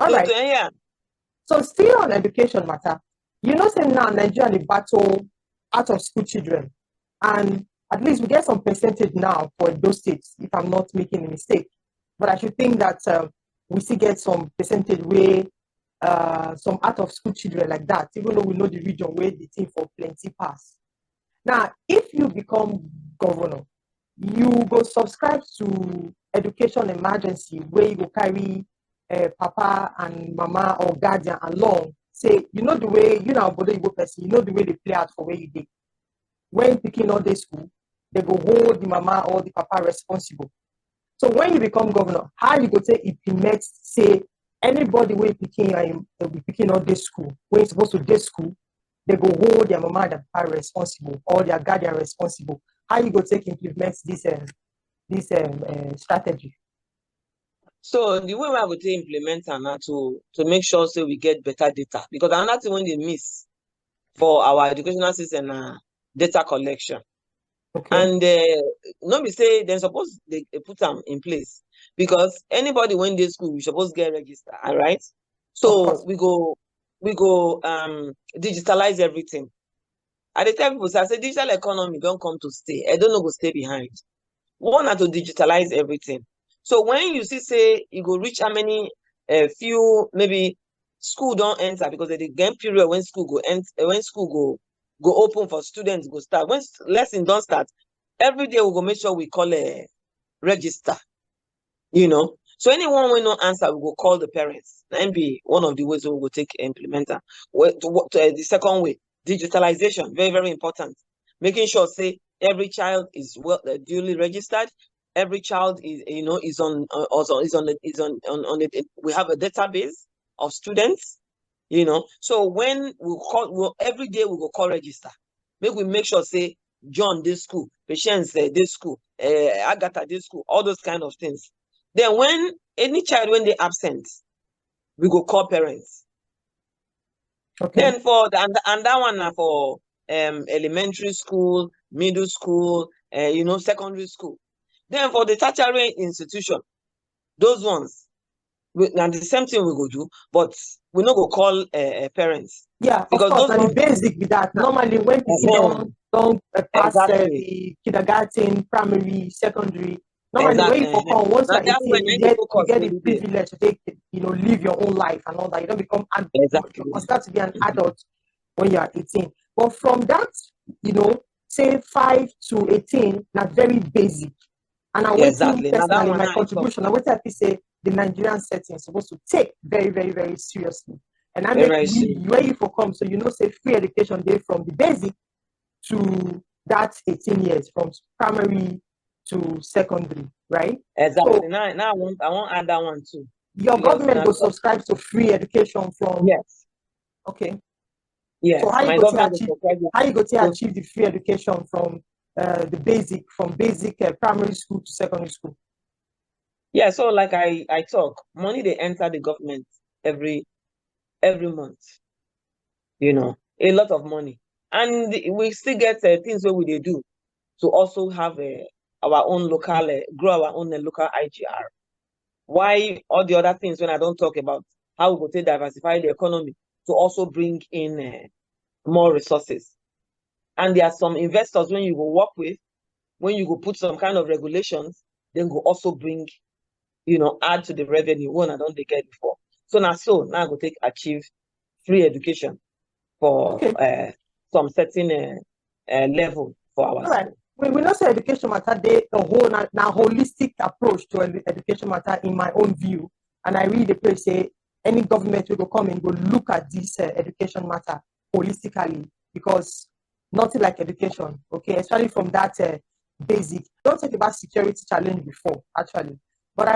All right. Yeah. So still on education matter, you know, say now Nigeria the battle out of school children, and at least we get some percentage now for those states, if I'm not making a mistake. But I should think that we still get some percentage where some out of school children like that, even though we know the region where the thing for plenty pass. Now, if you become governor, you go subscribe to education emergency where you go carry papa and mama or guardian along. Say, you know the way, you know, Bodo Igbo person, you know the way they play out for where you did. When picking all day school, they go hold the mama or the papa responsible. So when you become governor, how you go take implement, say, anybody when picking all day school, when it's supposed to day school, they go hold their mama and their papa responsible or their guardian responsible. how you go take implement this strategy? So the way I would say implement am na to make sure so we get better data, because another thing when they miss for our educational system na data collection. Okay. And no be say they're supposed they put them in place, because anybody when they school we supposed get register, all right? So we go digitalize everything. I dey tell people, say I say digital economy don't come to stay. I don't know go stay behind. One are to digitalize everything. So when you see say you go reach how many few maybe school don't enter, because they get period when school go end, when school go open for students go start. When lesson don't start, every day we go make sure we call a register. You know, so anyone will not answer, we go call the parents. That be one of the ways we will take implementer. The second way, digitalization, very very important. Making sure say every child is well duly registered. Every child is is on also is on it. We have a database of students. You know, so when we call, every day we go call register. Make sure say John this school, Patience this school, Agatha this school, all those kind of things. Then when any child when they absent, we go call parents. Okay. Then for and that one na for elementary school, middle school, secondary school. Then for the tertiary institution, those ones, and the same thing we go do, but we no go call parents. Yeah, because of course, those and the ones basic with that. Normally, when people don't pass exactly. the kindergarten, primary, secondary, normally Exactly. when you come, once Now you're that 18, way, you then the get focus the really there. privilege to take, live your own life and all that. You don't become Exactly. you're considered to be an adult when you are 18. But from that, say 5 to 18, not very basic. And I Exactly. Now that personally, one my now I talk. contribution, I waiting to say the Nigerian setting is supposed to take very, very, very seriously. And I Very, make very soon. where you for come, so say free education day from the basic to that 18 years, from primary to secondary, right? Exactly. So Now I want add that one too. your Because government will subscribe to free education from yes. okay. Yes. So how My you go to government achieve will subscribe how you go to to achieve the free education from the basic primary school to secondary school? yeah, so like I talk, money they enter the government every month. A lot of money. And we still get things where we they do to also have our own local grow our own local IGR. Why all the other things when I don't talk about how we go to diversify the economy to also bring in more resources. And there are some investors when you go work with, when you go put some kind of regulations, then go also bring, add to the revenue one I don't get before. So now I go take achieve free education for some certain level for our All right. school. We not say education matter, they a whole now holistic approach to education matter in my own view. And I read the place say any government will come and go look at this education matter holistically, because nothing like education, okay, especially from that basic. Don't talk about security challenge before, actually. But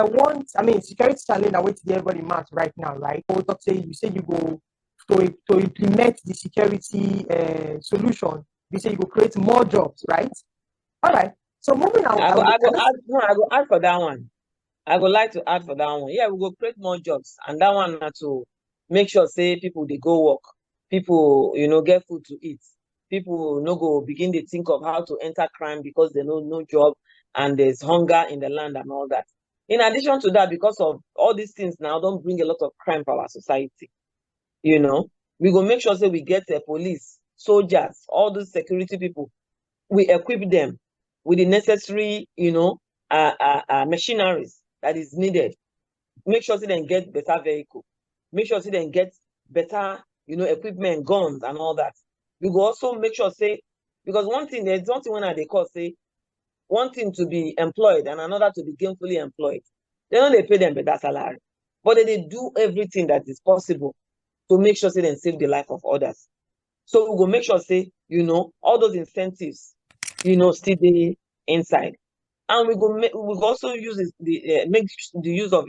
security challenge, I wait to everybody mouth right now, right? So you say you go to implement the security solution. You say you will create more jobs, right? All right. So moving on. I go add for that one. I would like to add for that one. Yeah, we go create more jobs, and that one to make sure say people they go work, people get food to eat, people no go begin to think of how to enter crime because they know no job and there's hunger in the land and all that. In addition to that, because of all these things now don't bring a lot of crime for our society. We go make sure say we get police, soldiers, all those security people. We equip them with the necessary, machineries that is needed. Make sure they then get better vehicle. Make sure they then get better, equipment, guns, and all that. We go also make sure say, because there's one thing when they call say, one thing to be employed and another to be gainfully employed. They don't they pay them better salary, but they do everything that is possible to make sure they then save the life of others. So we go make sure say, all those incentives, still be inside. And we go also use make the use of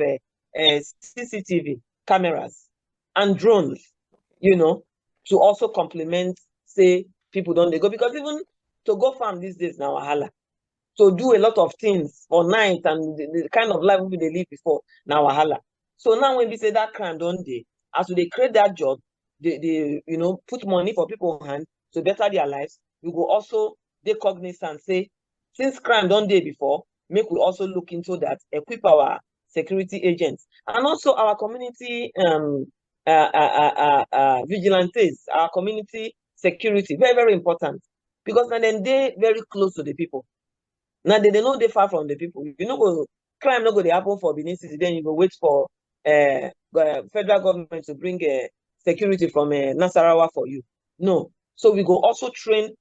CCTV cameras and drones, to also complement say people don't they go, because even To go farm these days now, wahala. To do a lot of things for night and the kind of life we they live before, now wahala. So now when we say that crime don't they, as they create that job, they put money for people hand to better their lives, we go also they cognizant say, since crime don't they before, make we also look into that, equip our security agents and also our community vigilantes, our community security, very, very important. Because then they very close to the people. Now they know they far from the people. You know, crime not go to happen for Benin City, then you go wait for federal government to bring security from Nasarawa for you. No. So we go also train,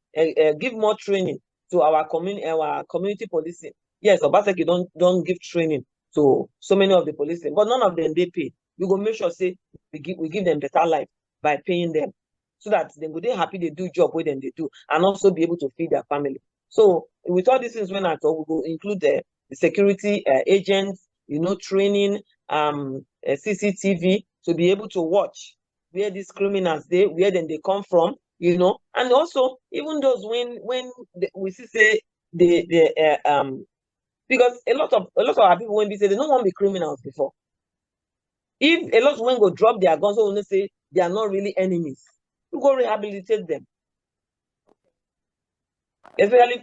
give more training to our community policing. Yes, Obaseki don't give training to so many of the policing, but none of them they pay. We go make sure say we give them better life by paying them, so that they go they happy they do job where them they do, and also be able to feed their family. So with all these things, when I talk, we will include the security agents, training, CCTV to be able to watch where these criminals where then they come from, and also even those when we see say because a lot of our people when we say they don't want to be criminals before. If a lot of when go drop their guns, so when they say they are not really enemies, we go rehabilitate them. Especially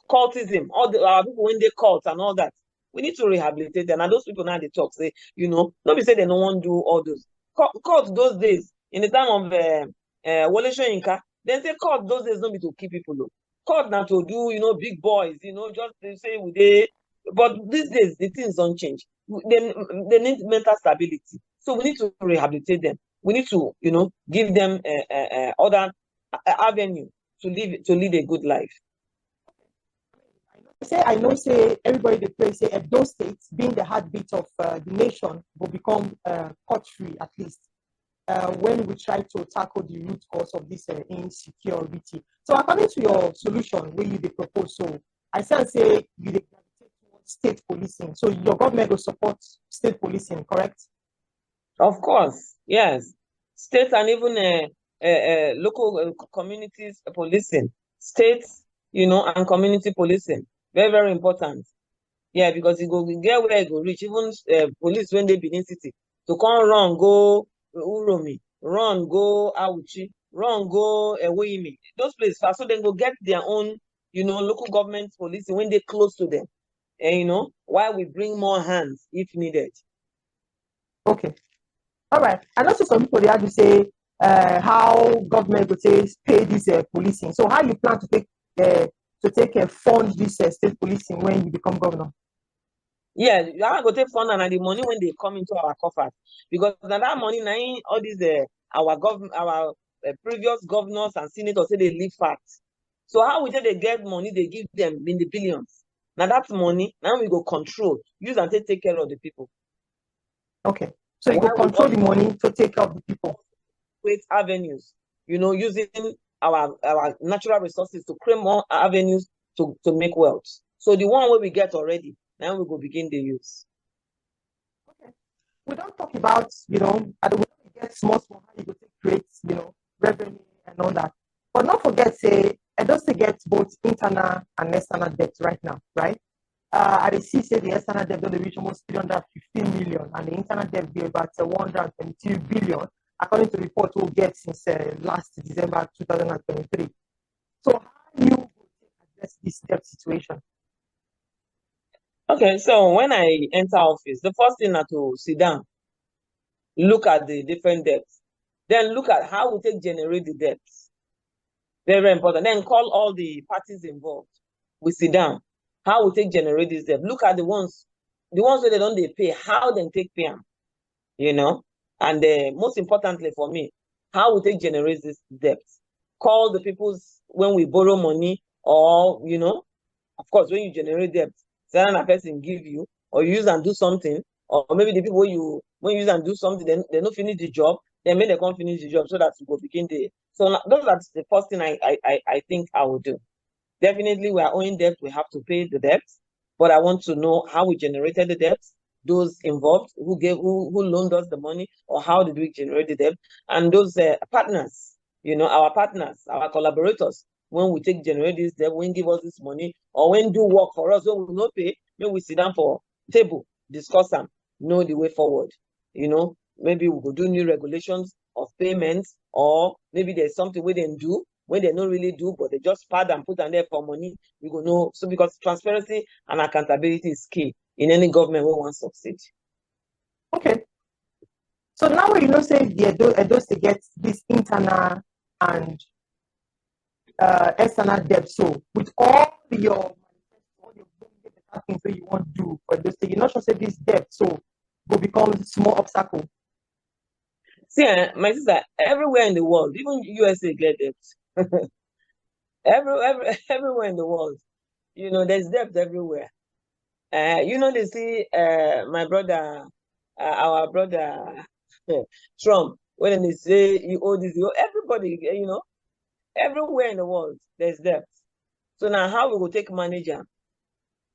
cultism, all our people when they cult and all that, we need to rehabilitate them. And those people now they talk say, nobody say they don't want to do all those cult those days in the time of Wole Soyinka. Then say cult those days don't be to keep people low. Cult now to do big boys, just to say we they. But these days the things don't change. They need mental stability, so we need to rehabilitate them. We need to give them other avenue to lead a good life. I know say everybody they pray say Edo State, being the heartbeat of the nation, will become cut-free at least when we try to tackle the root cause of this insecurity. So according to your solution, where you propose, so I say you gravitate towards state policing. So your government will support state policing, correct? Of course, yes. State and even local communities policing, states, and community policing. Very, very important. Yeah, because you go get where you go reach. Even police when they Benin City to come run go Uromi, run go Auchi, run go Eweimi. Those places fast, so they go get their own, local government policing when they close to them. And why we bring more hands if needed. Okay. All right. And also some people they have to say how government would say pay this policing. So how you plan to take fund this state policing when you become governor? Yeah, you are going to take fund and the money when they come into our coffers, because that money now all these our previous governors and senators say they live fat. So how we say they get money, they give them in the billions. Now that money, now we go control, use and take care of the people. Okay. So you go control the money to take care of the people. Create avenues, using our natural resources to create more avenues to make wealth. So the one where we get already, now we go begin the use. Okay. We don't talk about, we get small, how you go to create, revenue and all that. But not forget, say, and don't forget both internal and external debt right now, right? I see say the external debt don't reach almost 315 million, and the internal debt be about 122 billion, according to the report we'll get since last December 2023. So how you address this debt situation? Okay, so when I enter office, the first thing is to sit down, look at the different debts, then look at how we take generate the debts. Very, very important. Then call all the parties involved. We sit down. How we take generate this debt. Look at the ones where they don't pay, how they take pay them, And most importantly for me, how we take generate this debt. Call the people's when we borrow money, or of course when you generate debt, send a person give you, or you use and do something, or maybe the people when you use and do something, then they don't finish the job, then maybe they can't finish the job, so that you go begin the. So those are the first thing I think I will do. Definitely, we are owing debt. We have to pay the debt, but I want to know how we generated the debt, those involved, who loaned us the money, or how did we generate the debt, and those partners, our partners, our collaborators, when we take generate this debt, when give us this money, or when do work for us, when we no pay, when we sit down for table, discuss them, know the way forward. Maybe we could do new regulations of payments, or maybe there's something we didn't do when they don't really do, but they just pad and put on there for money. We go know. So because transparency and accountability is key in any government we want to succeed. Okay. So now say the Edo State get this internal and external debt. So with all your things that you want to do for Edo State, you're not sure say this debt so will become small obstacle. See, my sister, everywhere in the world, even USA get debt. Everywhere in the world, there's debt everywhere. They see my brother, our brother Trump, when they say you owe this, everybody, everywhere in the world, there's debt. So now how we will take manager?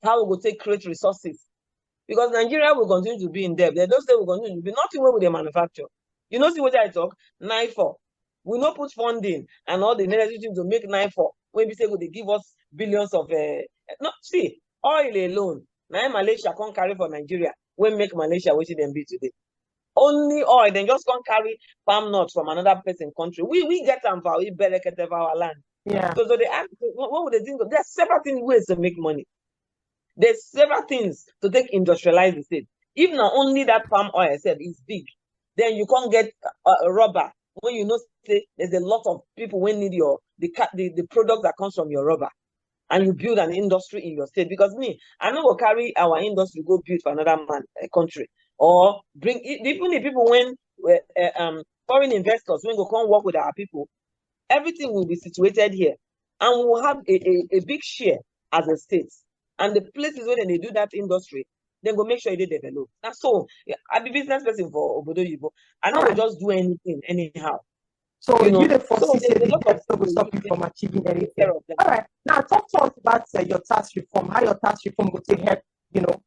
How we will take create resources? Because Nigeria will continue to be in debt. They don't say will continue to be nothing where with the manufacture. See what I talk? 9-4. We not put funding and all the necessary things to make 9-4. When we say they give us billions of see, oil alone. Now Malaysia can't carry for Nigeria. We make Malaysia what them be today. Only oil, then just can't carry palm nuts from another person country. We get them for we better get our land. Yeah. So they ask, what would they think? There's several ways to make money. There's several things to take industrialize the state. If not only that palm oil itself is big, then you can't get rubber. When say there's a lot of people when need the product that comes from your rubber, and you build an industry in your state. Because I know we'll carry our industry go build for another country, or bring even the people when foreign investors when go come work with our people, everything will be situated here, and we'll have a big share as a state. And the places where they do that industry, then go make sure they develop. That's so. I'm a business person for Obodo Yibo. I know we just do anything anyhow. So you the foresee the debt will stop you from achieving anything. All right. Now talk to us about your tax reform. How your tax reform will take help, individual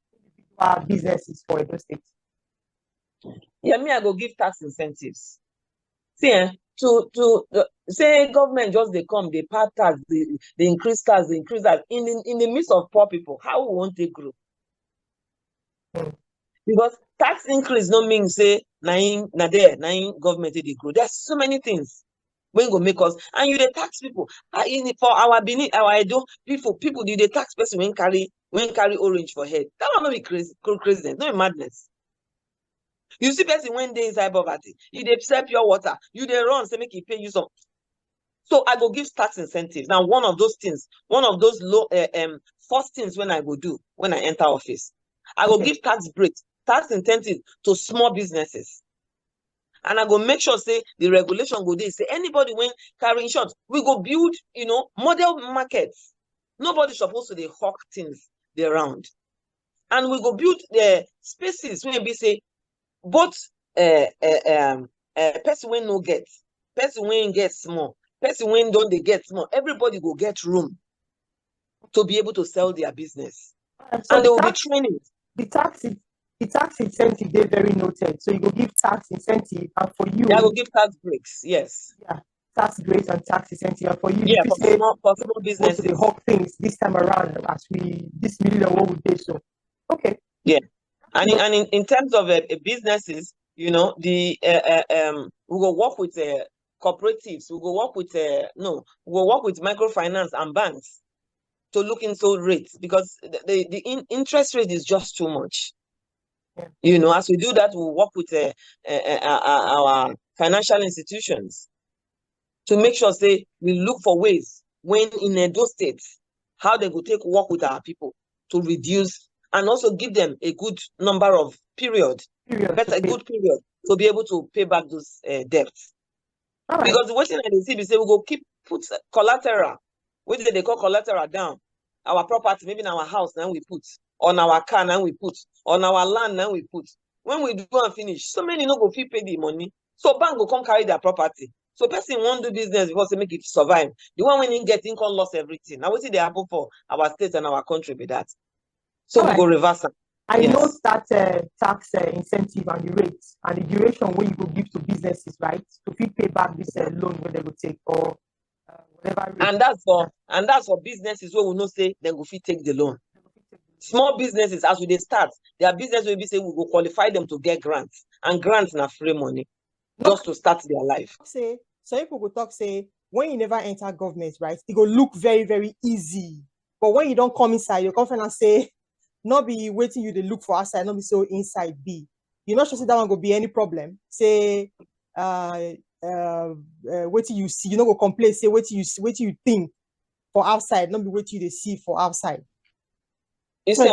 businesses for Edo State. Yeah, I go give tax incentives. See, to say government just they come, they pass tax, they increase tax, they increase that in the midst of poor people. How we want they grow? Because tax increase no mean say nine government they grow. There's so many things when go make us, and you the tax people. For our Benin, our Edo people do the tax person when carry orange for head. That will not be crazy, no madness. You see person when they inside poverty, you they sell pure water, you they run, say make it pay you some. So I go give tax incentives. Now one of those low first things when I go do when I enter office, I go give tax breaks, tax incentive to small businesses. And I go make sure say the regulation go there. Say anybody when carrying short, we go build, model markets. Nobody supposed to hawk things around. And we go build the spaces when we say both person when no get, person when get small, person when don't they get small, everybody go get room to be able to sell their business. So and there will be training. The tax incentive they're very noted. So you go give tax incentive, and for you, I will give tax breaks. Yes. Yeah, tax breaks and tax incentive, and for you, yeah, for small businesses. The hawk things this time around as this million what we did. So okay. Yeah, and in terms of businesses, the we will work with cooperatives. We will work with we will work with microfinance and banks to look into rates, because the interest rate is just too much. Yeah. As we do that, we'll work with our financial institutions to make sure say we look for ways when in Edo State how they will take work with our people to reduce and also give them a good number of period to be able to pay back those debts. Right. Because what thing I see, we say we go put collateral, what they call collateral down. Our property, maybe in our house, now we put, on our car, now we put, on our land, now we put. When we do and finish, so many no go pay the money. So bank will come carry their property. So person won't do business because they make it survive. The one when you get income lost everything. Now we see they happen for our state and our country with that. So we go reverse them. I know that tax incentive and the rates and the duration when you go give to businesses, right? To pay back this loan when they will take, or And that's for businesses where we know say they go fit take the loan. Small businesses, as we dey start, their business will be say we go qualify them to get grants, and grants na free money just to start their life. Say some people go talk say when you never enter government, right? It go look very, very easy. But when you don't come inside, your confidence say not be waiting you to look for outside, not be so inside be. You're not sure say that one go be any problem. Say waiting you see, you know go complain, say waiting you think for outside, not be waiting you see for outside. You So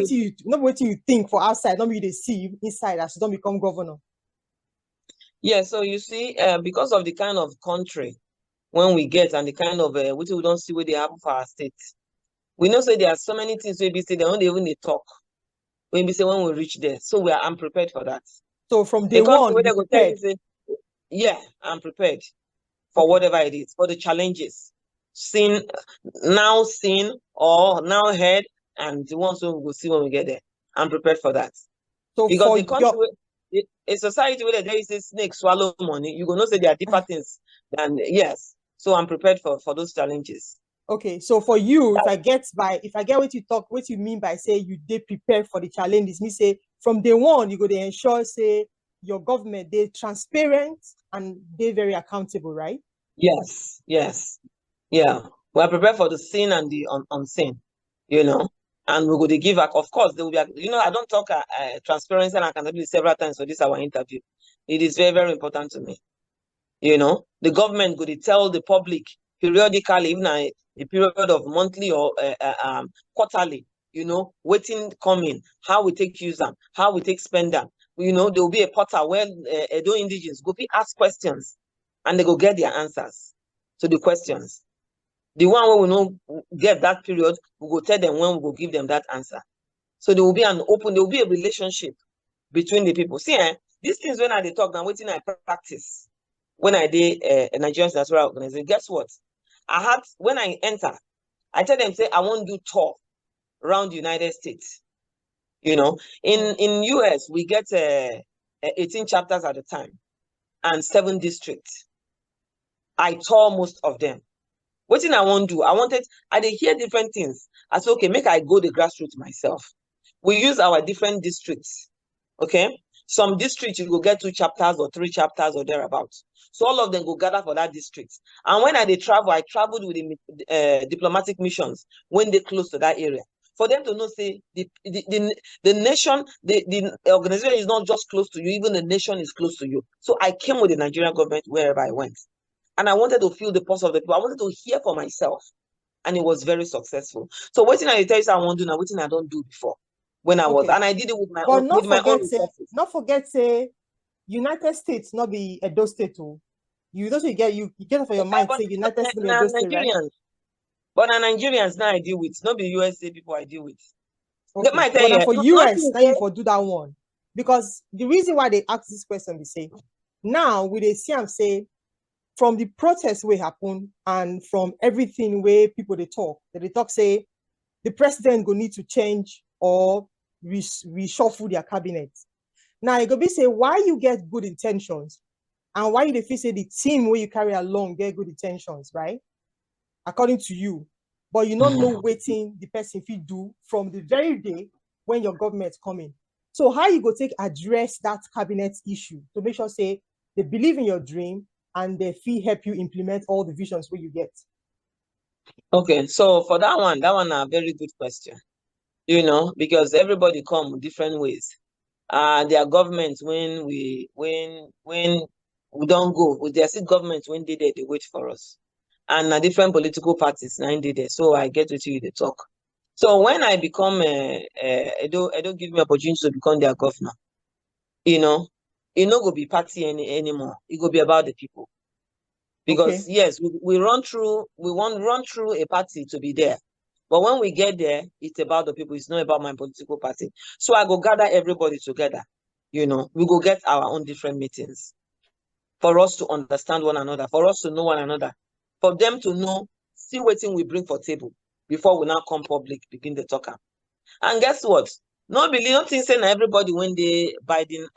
see, not waiting you think for outside, not be you see inside as you don't become governor. Yeah, so you see, because of the kind of country when we get and the kind of we don't see where they happen for our state. We know say there are so many things we be say they don't even need talk. When we say when we reach there, so we are unprepared for that. So from day one, they go tell you say, yeah, I'm prepared for whatever it is, for the challenges, seen or now heard, and the ones we will see when we get there. I'm prepared for that. So because the country, a society where there is a snake swallow money, you gonna say there are deeper things than yes. So I'm prepared for those challenges. Okay, so for you, if I get what you mean by say you did prepare for the challenges, me say from day one you go to ensure say your government they're transparent and they're very accountable, right? Yes, yeah. We are prepared for the seen and the unseen, you know. And we're going to give back. Of course, there will be, I don't talk transparency and accountability several times for this our interview. It is very, very important to me. You know, the government going to tell the public periodically, even a period of monthly or quarterly, waiting coming, how we take use them, how we take spend them. There will be a portal where Edo indigenes go be ask questions and they go get their answers to the questions. The one where we know get that period, we go tell them when we go give them that answer. So there will be there will be a relationship between the people. See, these things when I talk now, waiting I practice. When I did a Nigerian Diaspora Organization, guess what? When I enter, I tell them, say, I won't do tour around the United States. In US, we get 18 chapters at a time and 7 districts. I tour most of them. What thing I won't do? I did hear different things. I said, okay, make I go the grassroots myself. We use our different districts. Okay. Some districts you go get 2 chapters or 3 chapters or thereabouts. So all of them go gather for that district. And when I traveled with the diplomatic missions when they close to that area. For them to know, say, the nation, the organization is not just close to you, even the nation is close to you. So I came with the Nigerian government wherever I went. And I wanted to feel the pulse of the people. I wanted to hear for myself. And it was very successful. So what I tell you I want to do now, what I don't do before. When I was, and I did it with my own resources. Not forget, say, United States, not be Edo State. You get it for your mind, say United States, Edo State, right? But now Nigerians now I deal with, not the USA people I deal with. Okay. But for US, now you for do that one. Because the reason why they ask this question, they say, now we they see and say, from the protests we happen and from everything where people they talk say the president go need to change or reshuffle their cabinet. Now it go be say why you get good intentions and why you feel say the team where you carry along get good intentions, right? According to you, but you don't know waiting the person fit do from the very day when your government coming. So how you go take address that cabinet issue to make sure say they believe in your dream and they feel help you implement all the visions where you get? Okay, so for that one a very good question. Because everybody come different ways. Their governments when we don't go with their state governments when they wait for us. And different political parties now did there. So I get with you the talk. So when I become I don't give me opportunity to become their governor, it no go be party anymore. It go be about the people. Because yes, we want run through a party to be there. But when we get there, it's about the people. It's not about my political party. So I go gather everybody together. We go get our own different meetings for us to understand one another, for us to know one another, for them to know, see what thing we bring for table before we now come public, begin the talker. And guess what? Don't think saying everybody when they Biden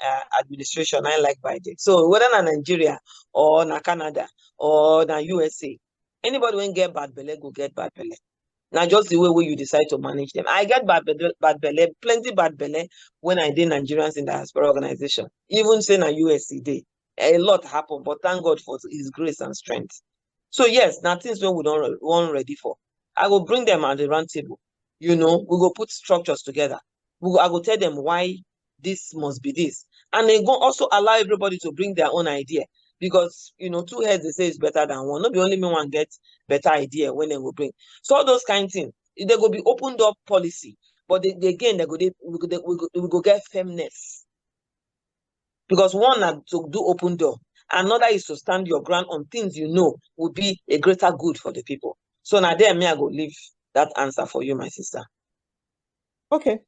administration, I like Biden. So whether na Nigeria or na Canada or na USA, Anybody when get bad belle go get bad belle. Now just the way you decide to manage them. I get bad belle, plenty bad belle when I did Nigerians in diaspora organization. Even say na USC a lot happen, but thank God for His grace and strength. So yes, now things when we don't want ready for. I will bring them at the round table. We go put structures together. I will tell them why this must be this, and they go also allow everybody to bring their own idea. Because two heads they say is better than one. Not be only me one get better idea when they will bring. So all those kind of things, they go be opened up policy, but we go get firmness. Because one are to do open door, another is to stand your ground on things would be a greater good for the people. So now there, me I go leave that answer for you, my sister. Okay.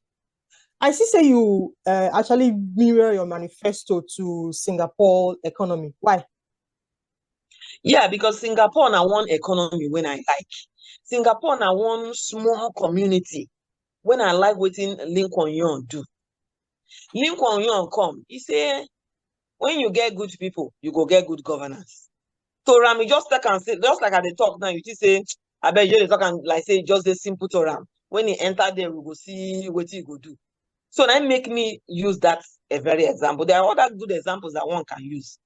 I see say you actually mirror your manifesto to Singapore economy. Why? Yeah, because Singapore na one economy when I like. Singapore na one small community when I like wetin Lincoln Young do. Lincoln Young come, he say, when you get good people, you go get good governance. So Rami just take and say, just like at the talk now, you just say, I bet you talk and like say just the simple to Ram. When he enter there, we go see what he go do. So that make me use that a very example. There are other good examples that one can use.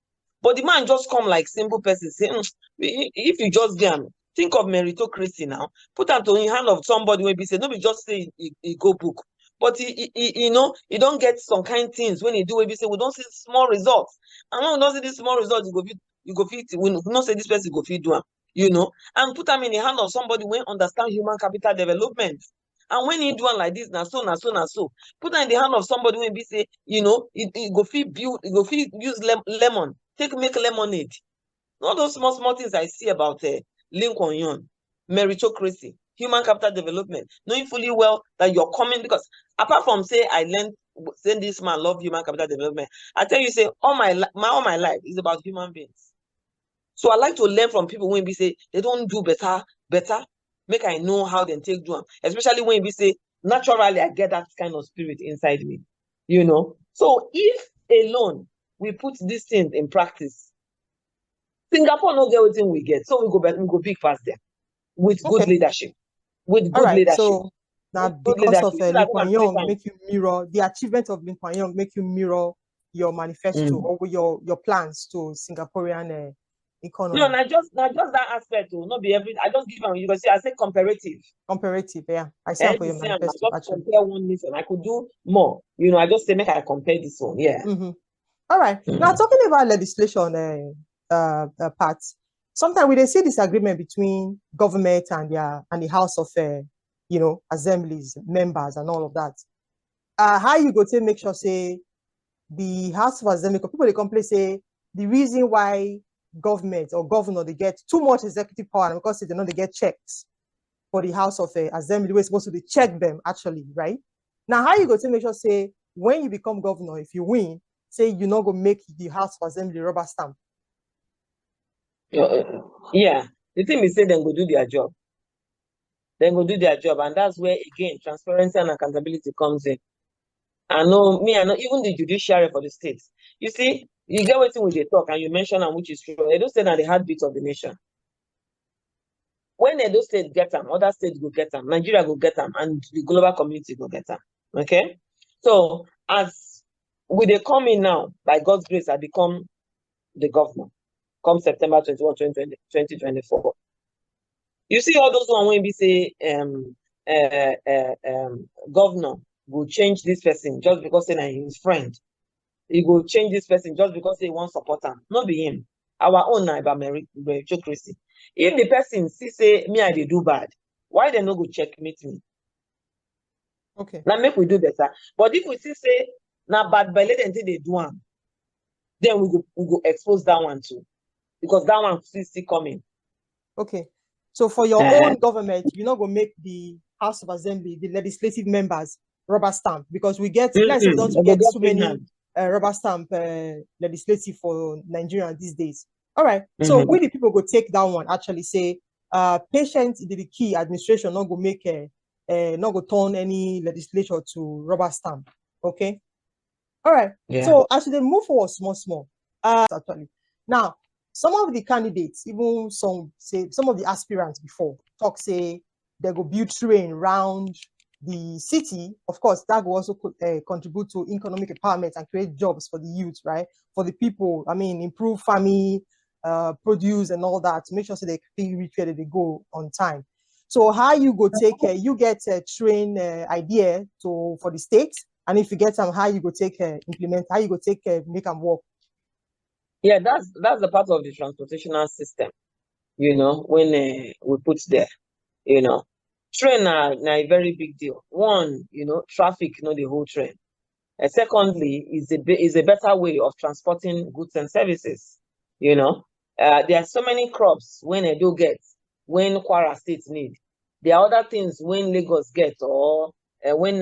But the man just come like simple person say, if you just think of meritocracy now, put that to in hand of somebody when be say, nobody just say he go book. But he don't get some kind of things when he do we say we don't see small results. And when we don't see these small results, you go fit we not say this person go fit do them, and put them in the hand of somebody when understand human capital development. And when he do one like this, now so, put that in the hand of somebody when be say, he go fit build, he go fit use lemon, make lemonade. All those small things I see about Lincoln Young, meritocracy, human capital development, knowing fully well that you're coming, because apart from say I learned saying this man love human capital development, I tell you say all my life is about human beings. So I like to learn from people when we say they don't do better, make I know how they take do them. Especially when we say naturally I get that kind of spirit inside me, So if alone we put these things in practice, Singapore no get everything we get, so we go big past them with good leadership. With good leadership. So now because of Lincoln Young make you mirror the achievement of Lincoln Young, make you mirror your manifesto or your plans to Singaporean economy. No, not just that aspect. Not be every. I just give them. You can see. I say comparative. Comparative, yeah. I see for your manifesto. I just compare one mission. I could do more. I just say make I compare this one. Yeah. All right. Now talking about legislation parts. Sometimes we see disagreement between government and the House of assemblies, members, and all of that. How you go to make sure say the House of Assembly, people they complain say the reason why government or governor they get too much executive power because they get checks for the House of Assembly, we're supposed to check them actually, right? Now, how you go to make sure say when you become governor, if you win, say you're not gonna make the House of Assembly rubber stamp? Yeah, the thing is say then go do their job. Then go do their job, and that's where again transparency and accountability comes in. I know even the judiciary for the states. You see, you get what we they talk, and you mention and which is true. They don't say that the heartbeat of the nation. When those states get them, other states go get them, Nigeria go get them, and the global community go get them. Okay? So as we they come in now, by God's grace, I become the governor. Come September 21, 2024. You see all those one when we say governor will change this person just because he's his friend. He will change this person just because he wants support him. Not be him. Our own about meritocracy. If the person say me I do bad, why they no go checkmate me? Okay. Now make we do better. But if we say now bad by let until they do one, then we go expose that one too. Because that one still coming. Okay. So for your own government, you're not gonna make the House of Assembly, the legislative members, rubber stamp, because we get don't get so many rubber stamp legislative for Nigeria these days. All right. So we the people go take that one, actually say Patience Ndidi Key administration not go make not go turn any legislature to rubber stamp. Okay. All right. Yeah. So as they move forward small, actually. Now, some of the candidates, even some of the aspirants before, talk say they go build train around the city. Of course, that will also contribute to economic empowerment and create jobs for the youth, right? For the people, I mean, improve farming, produce and all that to make sure so they reach where they go on time. So how you go take you get a train idea for the state, and if you get some, how you go take implement, how you go take make them work. Yeah, that's the part of the transportational system, you know, when we put there, you know. Train are a very big deal. One, you know, traffic, you know, the whole train. Secondly, is a better way of transporting goods and services. You know, there are so many crops when Edo gets, when Kwara State need. There are other things when Lagos gets, or when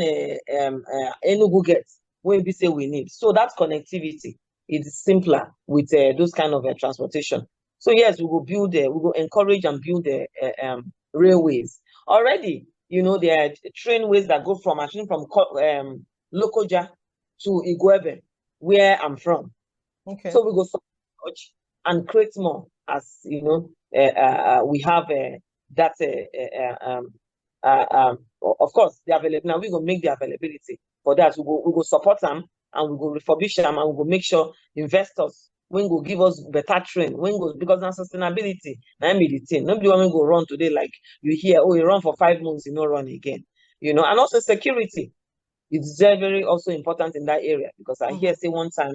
Enugu gets, when we say we need. So that connectivity is simpler with those kind of transportation. So yes, we will build, we will encourage and build railways. Already, you know, there are trainways that go from Lokoja to Igwebe, where I'm from. Okay. So we go support and create more, as you know, we have that of course the availability. Now we go make the availability for that. We go support them, and we go refurbish them, and we go make sure investors when go give us better train, when go, because now sustainability, now be the thing. Nobody want to go run today like you hear, oh, you run for 5 months, you know, run again. You know, and also security. It's very, very also important in that area, because I hear say one time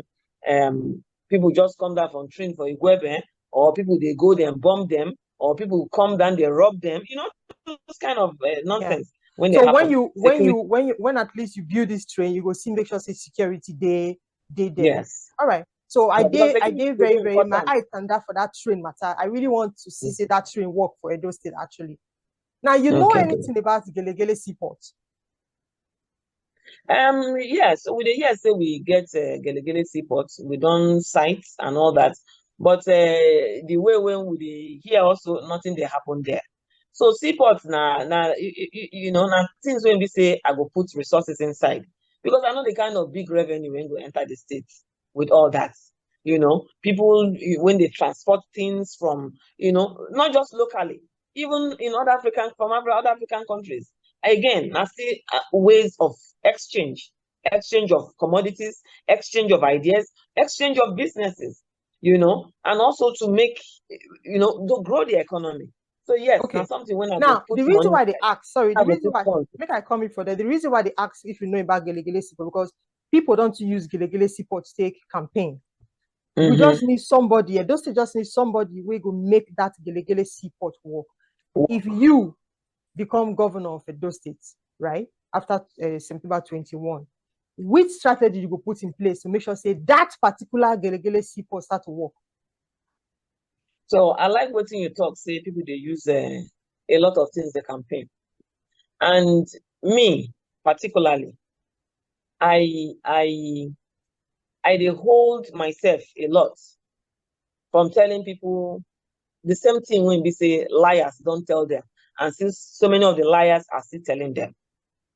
people just come down from train for Igwebe, or people they go there and bomb them, or people come down they rob them, you know, those kind of nonsense. Yeah. So when at least you build this train, you go see make sure say security they there. Yes. All right. So I did very important. my eye stand for that train matter. I really want to see that train work for Edo State actually. Now you know anything about Gelegele Seaport? Yes, with the years we get Gelegele Seaport, we done sites and all that, but the way when we hear also nothing they happen there. So seaports now you know, now things when we say I go put resources inside, because I know the kind of big revenue when we enter the states with all that. You know, people when they transport things from, you know, not just locally, even in other other African countries. Again, I see ways of exchange of commodities, exchange of ideas, exchange of businesses, you know, and also to make, you know, to grow the economy. So yes, now something when I now put the reason money, why they ask, sorry, the reason why make I come in for that, the reason why they ask if you know about Gelegele Seaport, because people don't use Gelegele Seaport to take campaign. We just need somebody, those just need somebody we go make that Gelegele Seaport work. If you become governor of Edo State, right, after September 21, which strategy you go put in place to make sure say that particular Gelegele Seaport start to work? So I like what you talk, say people they use a lot of things they campaign. And me particularly, I they hold myself a lot from telling people the same thing when we say liars don't tell them. And since so many of the liars are still telling them,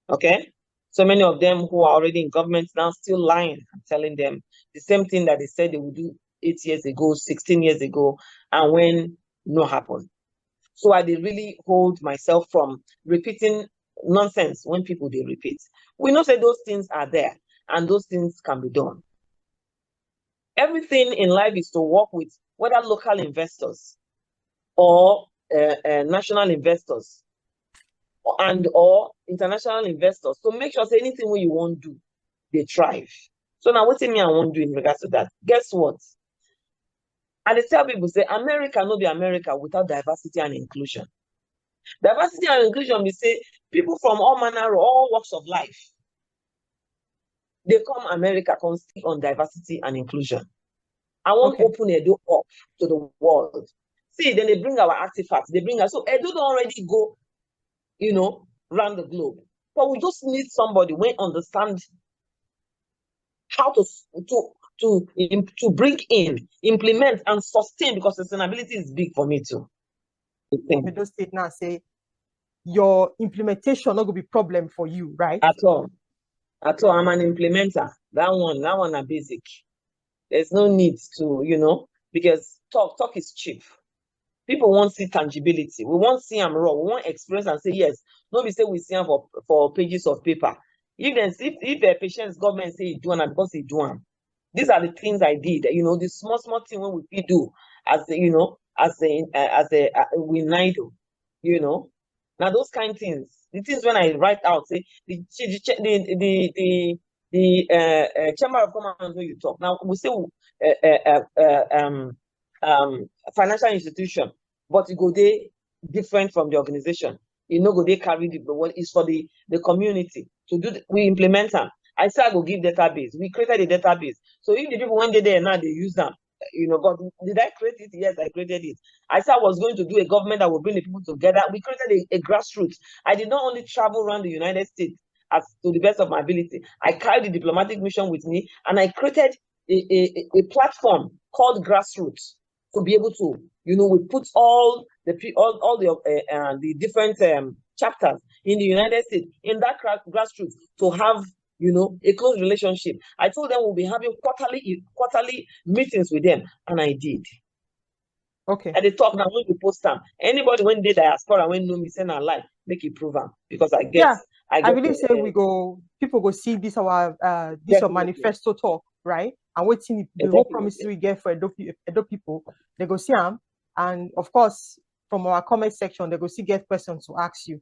okay? So many of them who are already in government now still lying and telling them the same thing that they said they would do 8 years ago, 16 years ago, and when no happen. So I did really hold myself from repeating nonsense when people they repeat. We know that those things are there and those things can be done. Everything in life is to work with whether local investors or national investors and or international investors to make sure that anything you want to do, they thrive. So now what me I want to do in regards to that? Guess what? And they tell people say America no be America without diversity and inclusion. Diversity and inclusion, we say people from all manner, all walks of life. They come America, come speak on diversity and inclusion. I want to open a door up to the world. See, then they bring our artifacts, they bring us. So Edo don't already go, you know, around the globe. But we just need somebody who understand how to bring in, implement, and sustain, because sustainability is big for me too. Edo State now say your implementation not gonna be problem for you, right? At all. At all. I'm an implementer. That one are basic. There's no need to, you know, because talk is cheap. People won't see tangibility. We won't see them raw. We won't experience and say yes. Nobody say we see them for pages of paper. If a patient's government say he do one because he do one. These are the things I did. You know, the small thing when we do as we do. You know, now those kind of things. The things when I write out, say the chamber of commerce when you talk. Now we say financial institution, but it go they different from the organization. You know, go they carry the what is for the community to do. We implement them. I said I go give database. We created a database. So if the people when they there now they use them, you know. But did I create it? Yes, I created it. I said I was going to do a government that will bring the people together. We created a grassroots. I did not only travel around the United States as to the best of my ability. I carried the diplomatic mission with me, and I created a platform called Grassroots to be able to, you know, we put all the different chapters in the United States in that grassroots to have, you know, a close relationship. I told them we'll be having quarterly meetings with them, and I did. Okay. And they talk now when you post them. Anybody when they diaspora when know me send a lie, make it prove them because I get. Yeah, I believe say people go see this our manifesto talk, right? And waiting the whole promises we get for Edo people, they go see them, and of course from our comment section they go see get questions to ask you.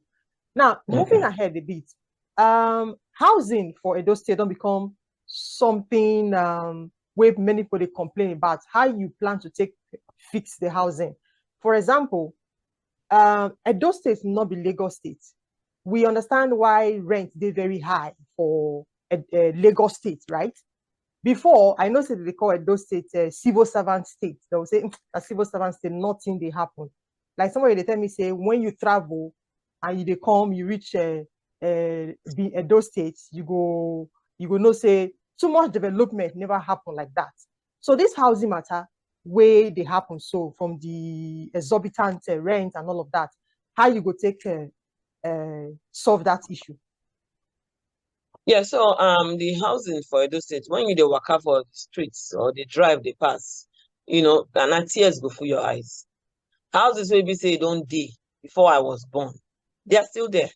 Now moving ahead a bit, housing for Edo State don't become something where many people they complain about how you plan to fix the housing. For example, Edo State not be Lagos State. We understand why rent is very high for a Lagos State, right? Before, I know that they call Edo State a civil servant state. They will say a civil servant state, nothing they happen. Like somebody they tell me say when you travel and they come, you reach Edo State, you go know say too much development never happen like that. So this housing matter where they happen, so from the exorbitant rent and all of that, how you go take solve that issue? Yeah, so the housing for Edo State, when you dey waka for the streets or the drive they pass, you know, and tears go through your eyes. Houses wey be say don't dey before I was born, they are still there.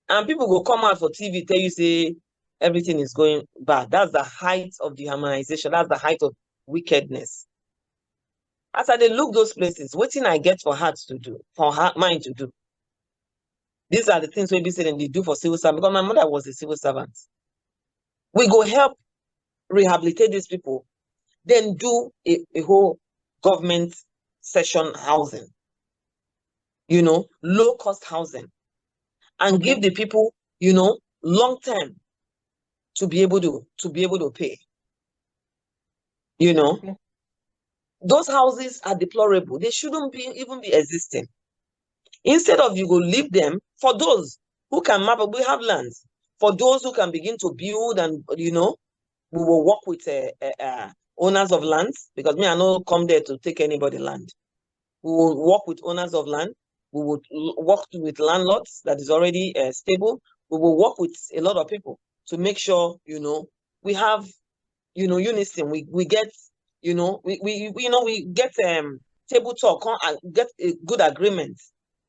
And people go come out for TV tell you say everything is going bad. That's the height of dehumanization. That's the height of wickedness. As I dey look those places, wetin I get for heart to do, for mind to do. These are the things we be saying they do for civil servant, because my mother was a civil servant. We go help rehabilitate these people, then do a whole government session housing, you know, low cost housing, and give the people, you know, long term to be able to pay. You know, those houses are deplorable. They shouldn't even be existing. Instead of you go leave them for those who can map up, we have lands. For those who can begin to build, and you know, we will work with owners of lands, because me, I no come there to take anybody land. We will work with owners of land. We would work with landlords that is already stable. We will work with a lot of people to make sure, you know, we have, you know, unison. We get, you know, we get table talk and get a good agreement.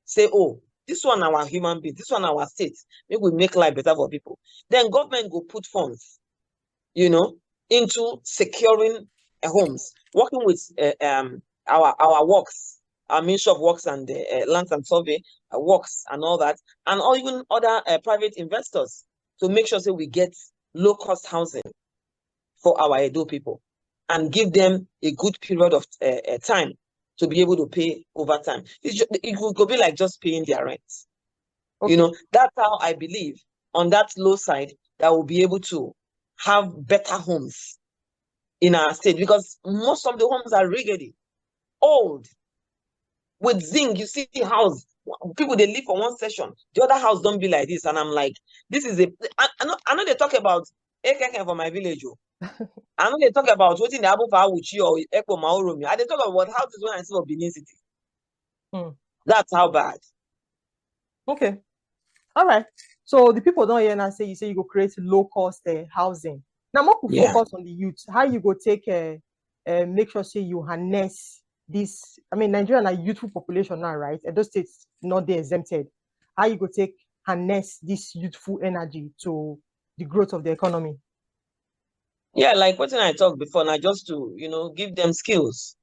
Say, oh, this one our human being, this one our state. Maybe we make life better for people. Then government go put funds, you know, into securing homes, working with our works, our Ministry of Works and Lands and Survey works and all that, and or even other private investors to make sure that we get low cost housing for our Edo people and give them a good period of time to be able to pay over time. It could be like just paying their rent. You know, that's how I believe on that low side that we'll be able to have better homes in our state, because most of the homes are rickety, old, with zinc. You see the house, people they live for one session, the other house don't be like this, and I'm like, this is I know they talk about AKK for my village. I know they talk about what in the Abu Fawuchi or Ekpo Maoromi. I they talk about houses when I see of Benin City. That's how bad. Okay. All right. So the people don't hear and say you go create low cost housing. Now more focus on the youth. How you go take make sure say you harness this? I mean, Nigeria a youthful population now, right? And those states not they exempted. How you go take harness this youthful energy to the growth of the economy? Yeah, like what I talked before, now just to, give them skills,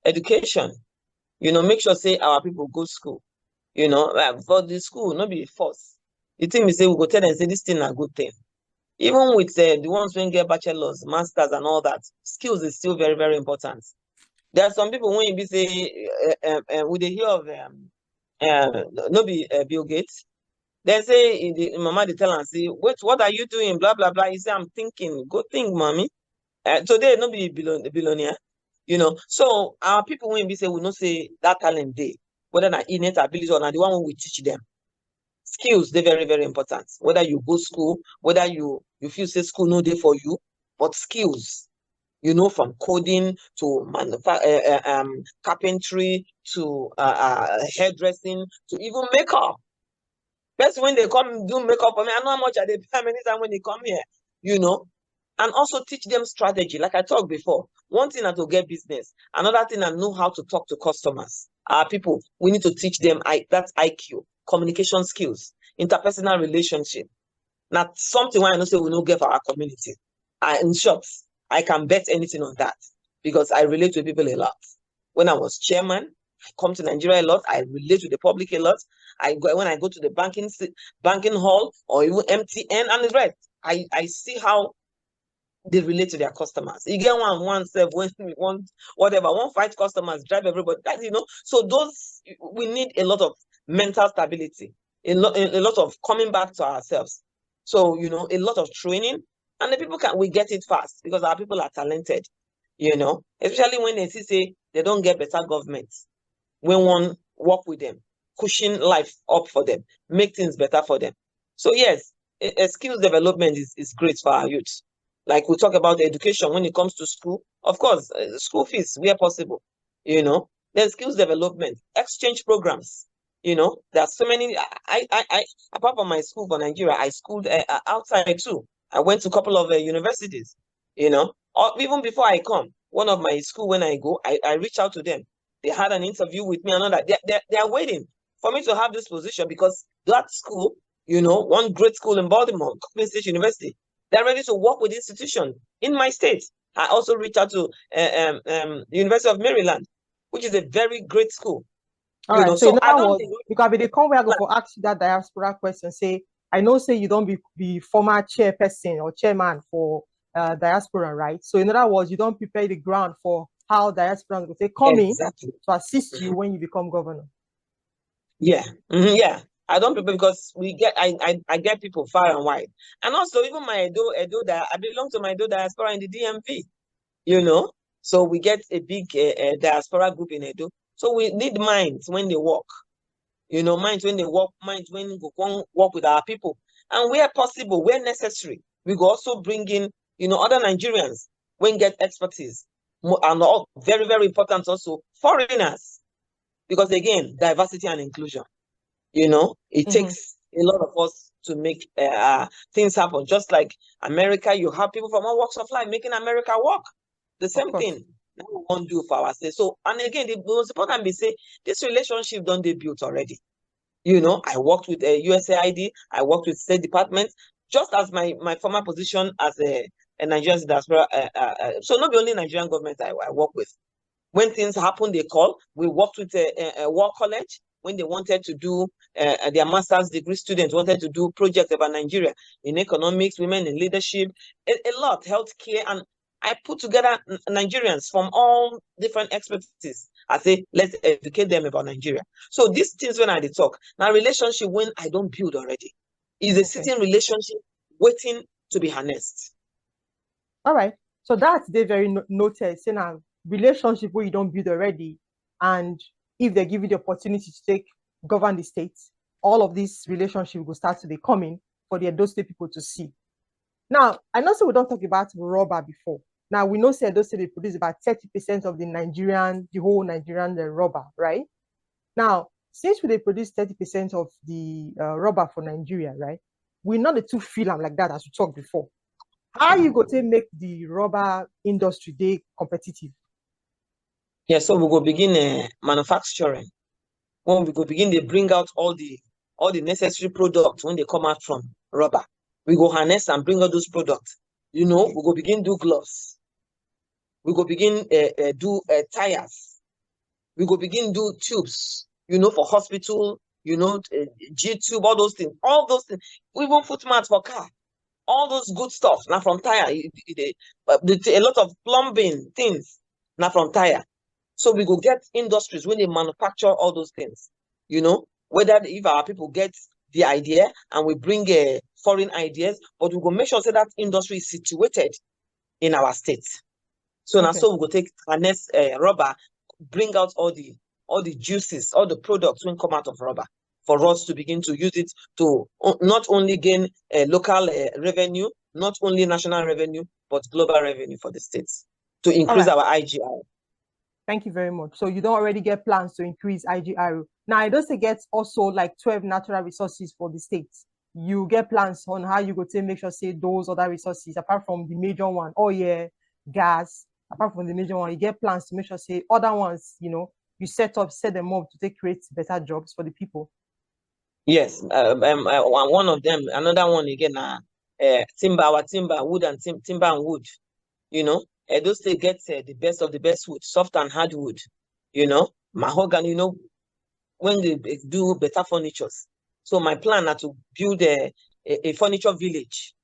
education, make sure say our people go school, for the school, not be force. The thing we say, we go tell them, say this thing a good thing. Even with the ones who get bachelors, masters and all that, skills is still very, very important. There are some people when you say, would they hear of, Bill Gates? They say, mama, they tell and say, wait, what are you doing? Blah, blah, blah. You say, I'm thinking, go think, mommy. Today, no be billionaire, So our people when we say, we not say that talent day, whether na innate ability or not the one we teach them. Skills, they're very, very important. Whether you go school, whether you feel say school no day for you, but skills, from coding to carpentry to hairdressing to even makeup. Best when they come do makeup for me, I know how much I they pay many times when they come here, and also teach them strategy. Like I talked before, one thing to get business, another thing I know how to talk to customers. Our people, we need to teach them that's IQ, communication skills, interpersonal relationship. Now, something why I know say we don't get for our community. In short, I can bet anything on that because I relate to people a lot. When I was chairman, I come to Nigeria a lot. I relate to the public a lot. When I go to the banking hall or even MTN and the rest, I see how they relate to their customers. You get one self when we want whatever, one fight customers, drive everybody. That so those we need a lot of mental stability, a lot of coming back to ourselves. So a lot of training, and the people we get it fast because our people are talented, especially when they say they don't get better government. When one work with them, pushing life up for them, make things better for them. So yes, skills development is great for our youth. Like we talk about education when it comes to school, of course, school fees where possible, then skills development, exchange programs, there are so many. I apart from my school for Nigeria, I schooled outside too. I went to a couple of universities, or even before I come, one of my school when I go, I reach out to them. They had an interview with me, another. They are waiting for me to have this position because that school, one great school in Baltimore, Coppin State University, they're ready to work with institution in my state. I also reached out to the University of Maryland, which is a very great school. All right. So So in I other don't words, think because they come where I go for ask you that diaspora question. Say, I know say you don't be former chairperson or chairman for diaspora, right? So in other words, you don't prepare the ground for how diaspora will say come in exactly. to assist you when you become governor. Yeah, yeah. I don't prepare because I get people far and wide, and also even my Edo that I belong to my Edo diaspora in the DMV, So we get a big diaspora group in Edo. So we need minds when they work, minds when they work, minds when we go work with our people, and where possible, where necessary, we go also bring in other Nigerians when get expertise, and all very very important also foreigners, because again diversity and inclusion. It takes a lot of us to make things happen. Just like America, you have people from all walks of life making America work. The same thing that we want to do for ourselves. So, and again, the most important be say this relationship don't they built already. I worked with USAID, I worked with State Department, just as my former position as a Nigerian diaspora. So not only Nigerian government I work with. When things happen, they call. We worked with a war college when they wanted to do their master's degree students wanted to do projects about Nigeria in economics, women in leadership, a lot, healthcare, and I put together Nigerians from all different expertise. I say, let's educate them about Nigeria. So these things when I talk, now relationship when I don't build already is a sitting relationship waiting to be harnessed. All right. So that's the very noted saying a relationship where you don't build already. And if they give you the opportunity to govern the states, all of these relationships will start to be coming for the Edo State people to see. Now, I know so we don't talk about rubber before. Now we know say Edo State they produce about 30% of the whole Nigerian rubber, right? Now, since we produce 30% of the rubber for Nigeria, right? We're not the two film like that as we talked before. How you go to make the rubber industry competitive? Yeah, so we go begin manufacturing. When we go begin, they bring out all the necessary products when they come out from rubber. We go harness and bring out those products. We go begin do gloves. We go begin do tires. We go begin do tubes, for hospital, G-tube, all those things. All those things. We even put mats for car. All those good stuff, now from tire. A lot of plumbing things, now from tire. So we go get industries when they manufacture all those things. Whether if our people get the idea and we bring foreign ideas, but we go make sure that industry is situated in our state. So now, so we go take harness rubber, bring out all the juices, all the products when come out of rubber for us to begin to use it to not only gain local revenue, not only national revenue, but global revenue for the states to increase our IGR. Thank you very much. So you don't already get plans to increase IGR. Now, I don't say get also like 12 natural resources for the states. You get plans on how you go to make sure say those other resources, apart from the major one, oil, gas, apart from the major one, you get plans to make sure say other ones, you set them up to create better jobs for the people. Yes, one of them, another one again, timber, wood and timber and wood. Those states get the best of the best wood, soft and hard wood. Mahogany. When they do better furnitures. So my plan is to build a furniture village.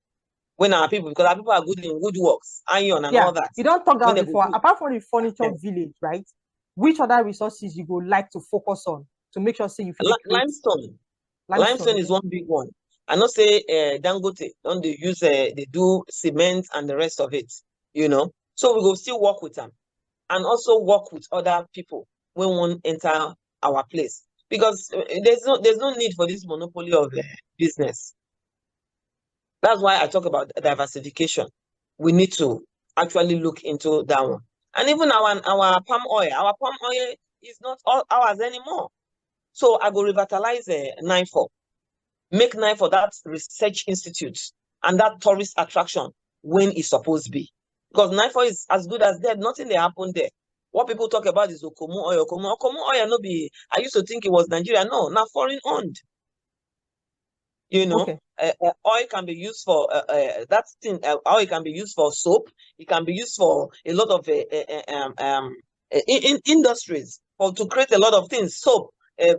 When our people, because our people are good in woodworks, iron and all that. You don't talk that before. Apart from the furniture village, right? Which other resources you would like to focus on to make sure say you limestone. Limestone is one big one. I know say Dangote, don't they use they do cement and the rest of it, So we will still work with them and also work with other people when one enter our place, because there's no need for this monopoly of business. That's why I talk about diversification. We need to actually look into that one. And even our palm oil is not all ours anymore. So I go revitalize NIFO, make NIFO that research institute and that tourist attraction when it's supposed to be. Because NIFO is as good as dead. Nothing they happen there. What people talk about is Okomu oil. Okomu oil no be. I used to think it was Nigeria. No, not foreign owned. Oil can be used for that thing. Oil can be used for soap. It can be used for a lot of in industries to create a lot of things, soap,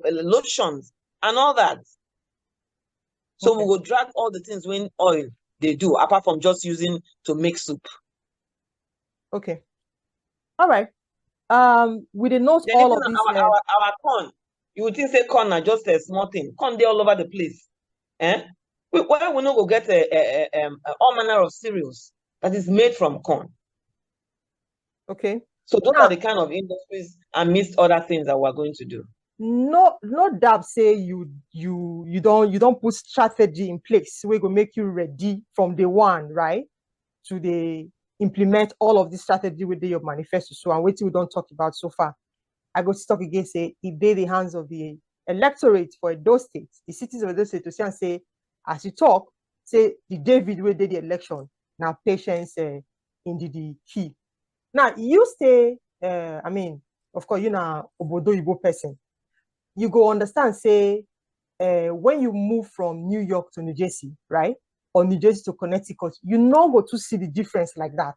lotions, and all that. So we will drag all the things when oil they do, apart from just using to make soup. Okay. All right. We did not all of this. Our corn, you would think say corn are just a small thing. Corn they all over the place. Why we not go get all manner of cereals that is made from corn? Okay. So those are the kind of industries amidst other things that we're going to do. No doubt say you don't put strategy in place. We're gonna make you ready from day one, right? To the implement all of this strategy within your manifesto. So and waiting we don't talk about so far. I go to talk again, say if they the hands of the electorate for those states, the citizens of those states to say and say, as you talk, say the David where did the election. Now Patience Ndidi Key. Now you say, I mean, of course, Obodo Igbo person. You go understand, say, when you move from New York to New Jersey, right? Or New Jersey to Connecticut, you know go to see the difference like that.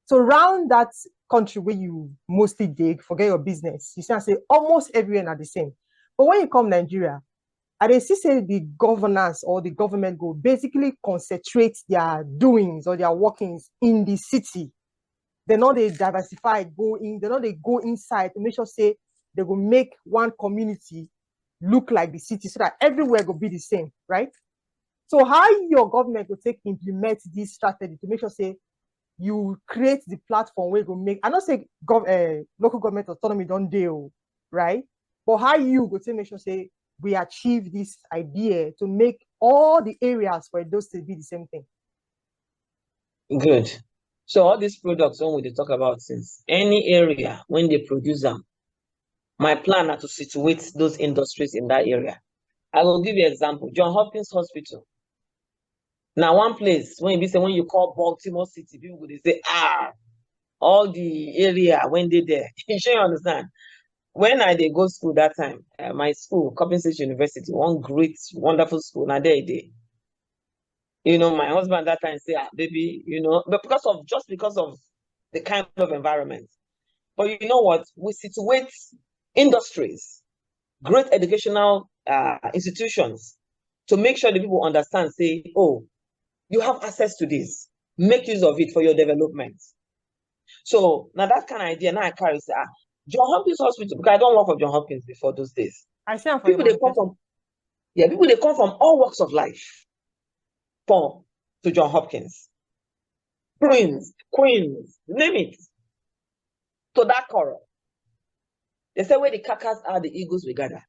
So around that country where you mostly dig, forget your business, you say almost everywhere are the same. But when you come Nigeria, and they see say the governance or the government go basically concentrate their doings or their workings in the city. They know they diversify, they know they go inside to make sure say they will make one community look like the city so that everywhere will be the same, right? So how your government will implement this strategy to make sure say you create the platform where you go make, I don't say local government autonomy don't deal, right? But how you go to make sure say we achieve this idea to make all the areas for those to be the same thing. Good. So all these products when we talk about since any area when they produce them, my plan is to situate those industries in that area. I will give you an example. John Hopkins Hospital. Now, one place when you call Baltimore City, people would say, all the area when they there. You sure you understand? When I did go school that time, my school, Coppin State University, one great, wonderful school, now there they. My husband that time say, baby, but just because of the kind of environment. But you know what? We situate industries, great educational institutions to make sure the people understand, say, oh, you have access to this. Make use of it for your development. So now that kind of idea, now I carry say, John Hopkins Hospital, because I don't work for John Hopkins before those days. I see for People they come from, people they come from all walks of life to John Hopkins. Queens, name it. To that coral. They say where the carcass are, the eagles will gather.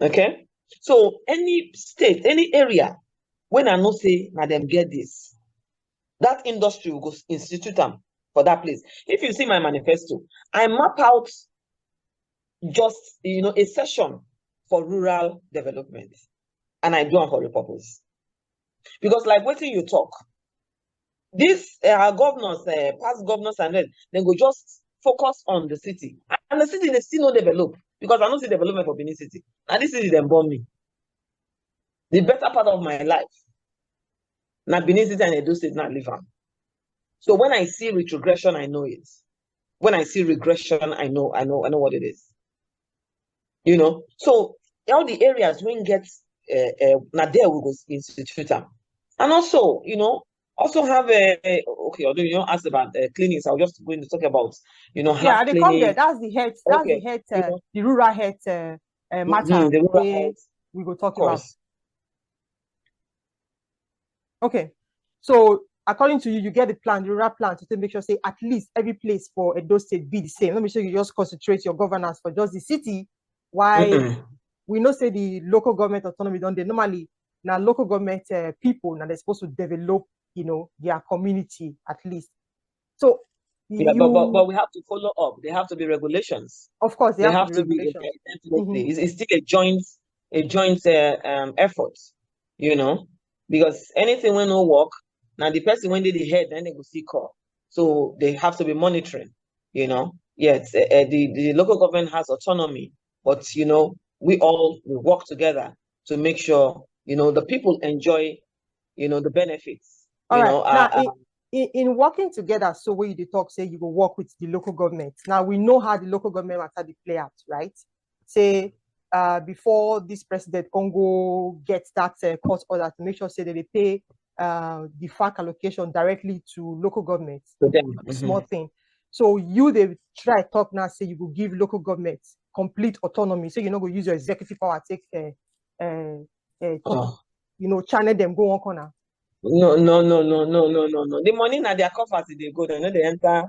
Okay? So any state, any area, when I know say, now them get this, that industry will go institute them for that place. If you see my manifesto, I map out just, a session for rural development. And I do it for the purpose. Because like wetin you talk, this our governors, past governors and then go just focus on the city. And the city, they still no develop. Because I don't see development for Benin City. And this city, them born me. The better part of my life. Now Benin City and Edo State now live on. So when I see retrogression, I know it. When I see regression, I know what it is. So all the areas when get now there we go institute them. And also, also have okay, although you don't ask about clinics, I was just going to talk about, yeah, they come there. That's the health. That's okay. The health, the rural health matter. The rural health, we go talk about. Okay, so according to you, you get the plan, the rural plan, to make sure say at least every place for Edo State be the same. Let me show you just concentrate your governance for just the city. Why we know say the local government autonomy don't they normally now local government people now they're supposed to develop their community at least. So yeah, but we have to follow up. There have to be regulations. Of course, they have to be regulations. It's still a joint effort, because anything when no work, now the person when they the head, then they go see call. So they have to be monitoring, Yes, the local government has autonomy, but we work together to make sure the people enjoy the benefits. All right. Now, in working together, so when you talk, say you will work with the local government. Now we know how the local government matter play out, right? Say before this president Congo gets that court order to make sure say that they pay the FAC allocation directly to local governments. Small thing. So they try talk now, say you will give local governments complete autonomy. So you're not going to use your executive power, take channel them, go on corner. No. The money na their coffers they go, they know they enter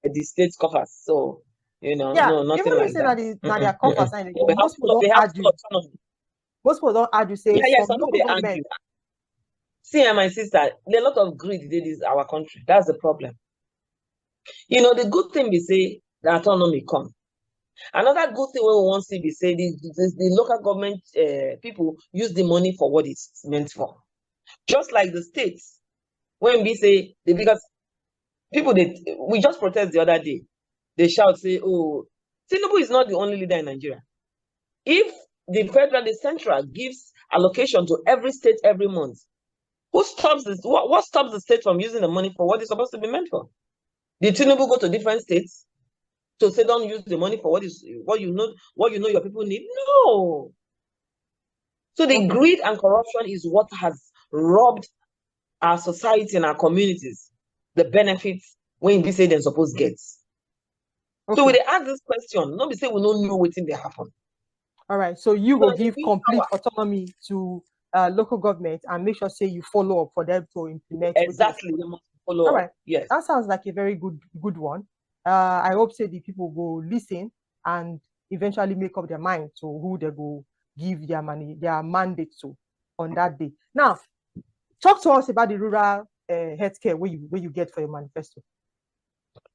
the state coffers. So no, nothing like that. Their coffers, most people don't argue. Most people don't argue. Say some people they argue. See, my sister, there are a lot of greed in this our country. That's the problem. The good thing we say the autonomy come. Another good thing we want to see, we say the local government people use the money for what it's meant for. Just like the states, when we say because people we just protest the other day, they shout, say, oh, Tinubu is not the only leader in Nigeria. If the central gives allocation to every state every month, who stops this? What stops the state from using the money for what it's supposed to be meant for? Did Tinubu go to different states to say don't use the money for what you know your people need? No. So the greed and corruption is what has robbed our society and our communities the benefits when we say they're supposed to get. So we ask this question, not be say we don't know what's in they happen. All right, so you will give complete autonomy to local government and make sure say you follow up for them to implement. Exactly, they must follow up. Right. Yes, that sounds like a very good one. I hope say the people will listen and eventually make up their mind to who they will give their mandate to on that day. Now, talk to us about the rural healthcare where you get for your manifesto.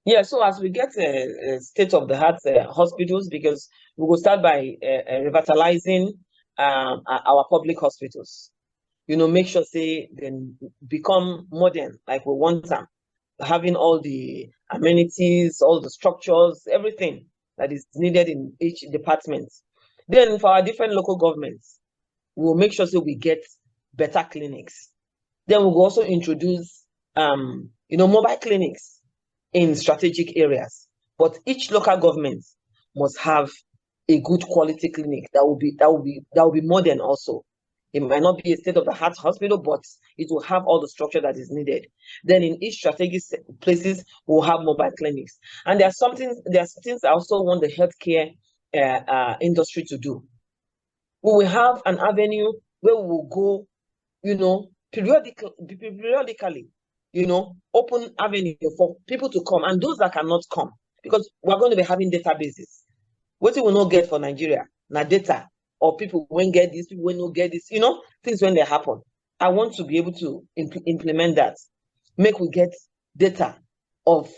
Yeah, so as we get state-of-the-art hospitals, because we will start by revitalizing our public hospitals. Make sure say then become modern like we want them. having all the amenities, all the structures, everything that is needed in each department. Then for our different local governments, we will make sure so we get better clinics. Then we'll also introduce mobile clinics in strategic areas. But each local government must have a good quality clinic that will be modern also. It might not be a state-of-the-art hospital, but it will have all the structure that is needed. Then in each strategic places, we'll have mobile clinics. And there are things I also want the healthcare industry to do. We will have an avenue where we will go, periodically, open avenue for people to come, and those that cannot come, because we're going to be having databases. What we will not get for Nigeria, now data, or people when get this, people when not get this, things when they happen. I want to be able to implement that. Make we get data of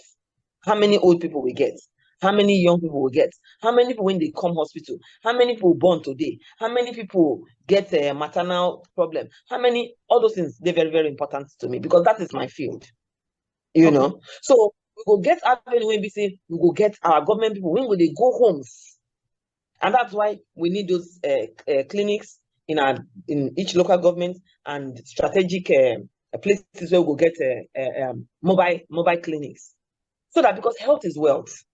how many old people we get, how many young people we get, how many people when they come hospital, how many people born today, how many people get a maternal problem, how many, all those things, they're very, very important to me because that is my field, you know. So we will get avenue when we say we will get our government people, when will they go homes? And that's why we need those clinics in each local government and strategic places where we will get mobile clinics. So that because health is wealth.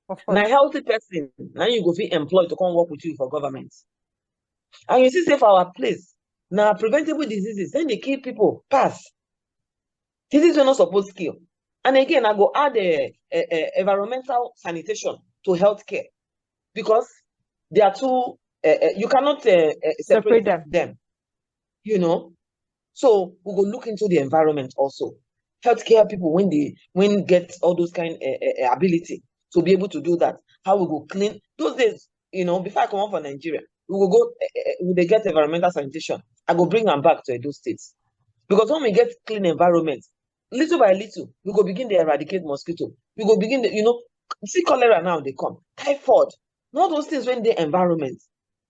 Of course. Now, a healthy person, now you go be employed to come work with you for government. And you see, say for our place, now preventable diseases, then they kill people, pass. Diseases are not supposed to kill. And again, I go add environmental sanitation to healthcare because they are two, you cannot separate them, So we go look into the environment also. Healthcare people, when get all those kind of ability to be able to do that, how we go clean those days, before I come out from Nigeria, we will go, they get environmental sanitation. I go bring them back to Edo State. Because when we get clean environment, little by little, we go begin to eradicate mosquito. We go begin to, see cholera now, they come. Typhoid. Not those things when the environment.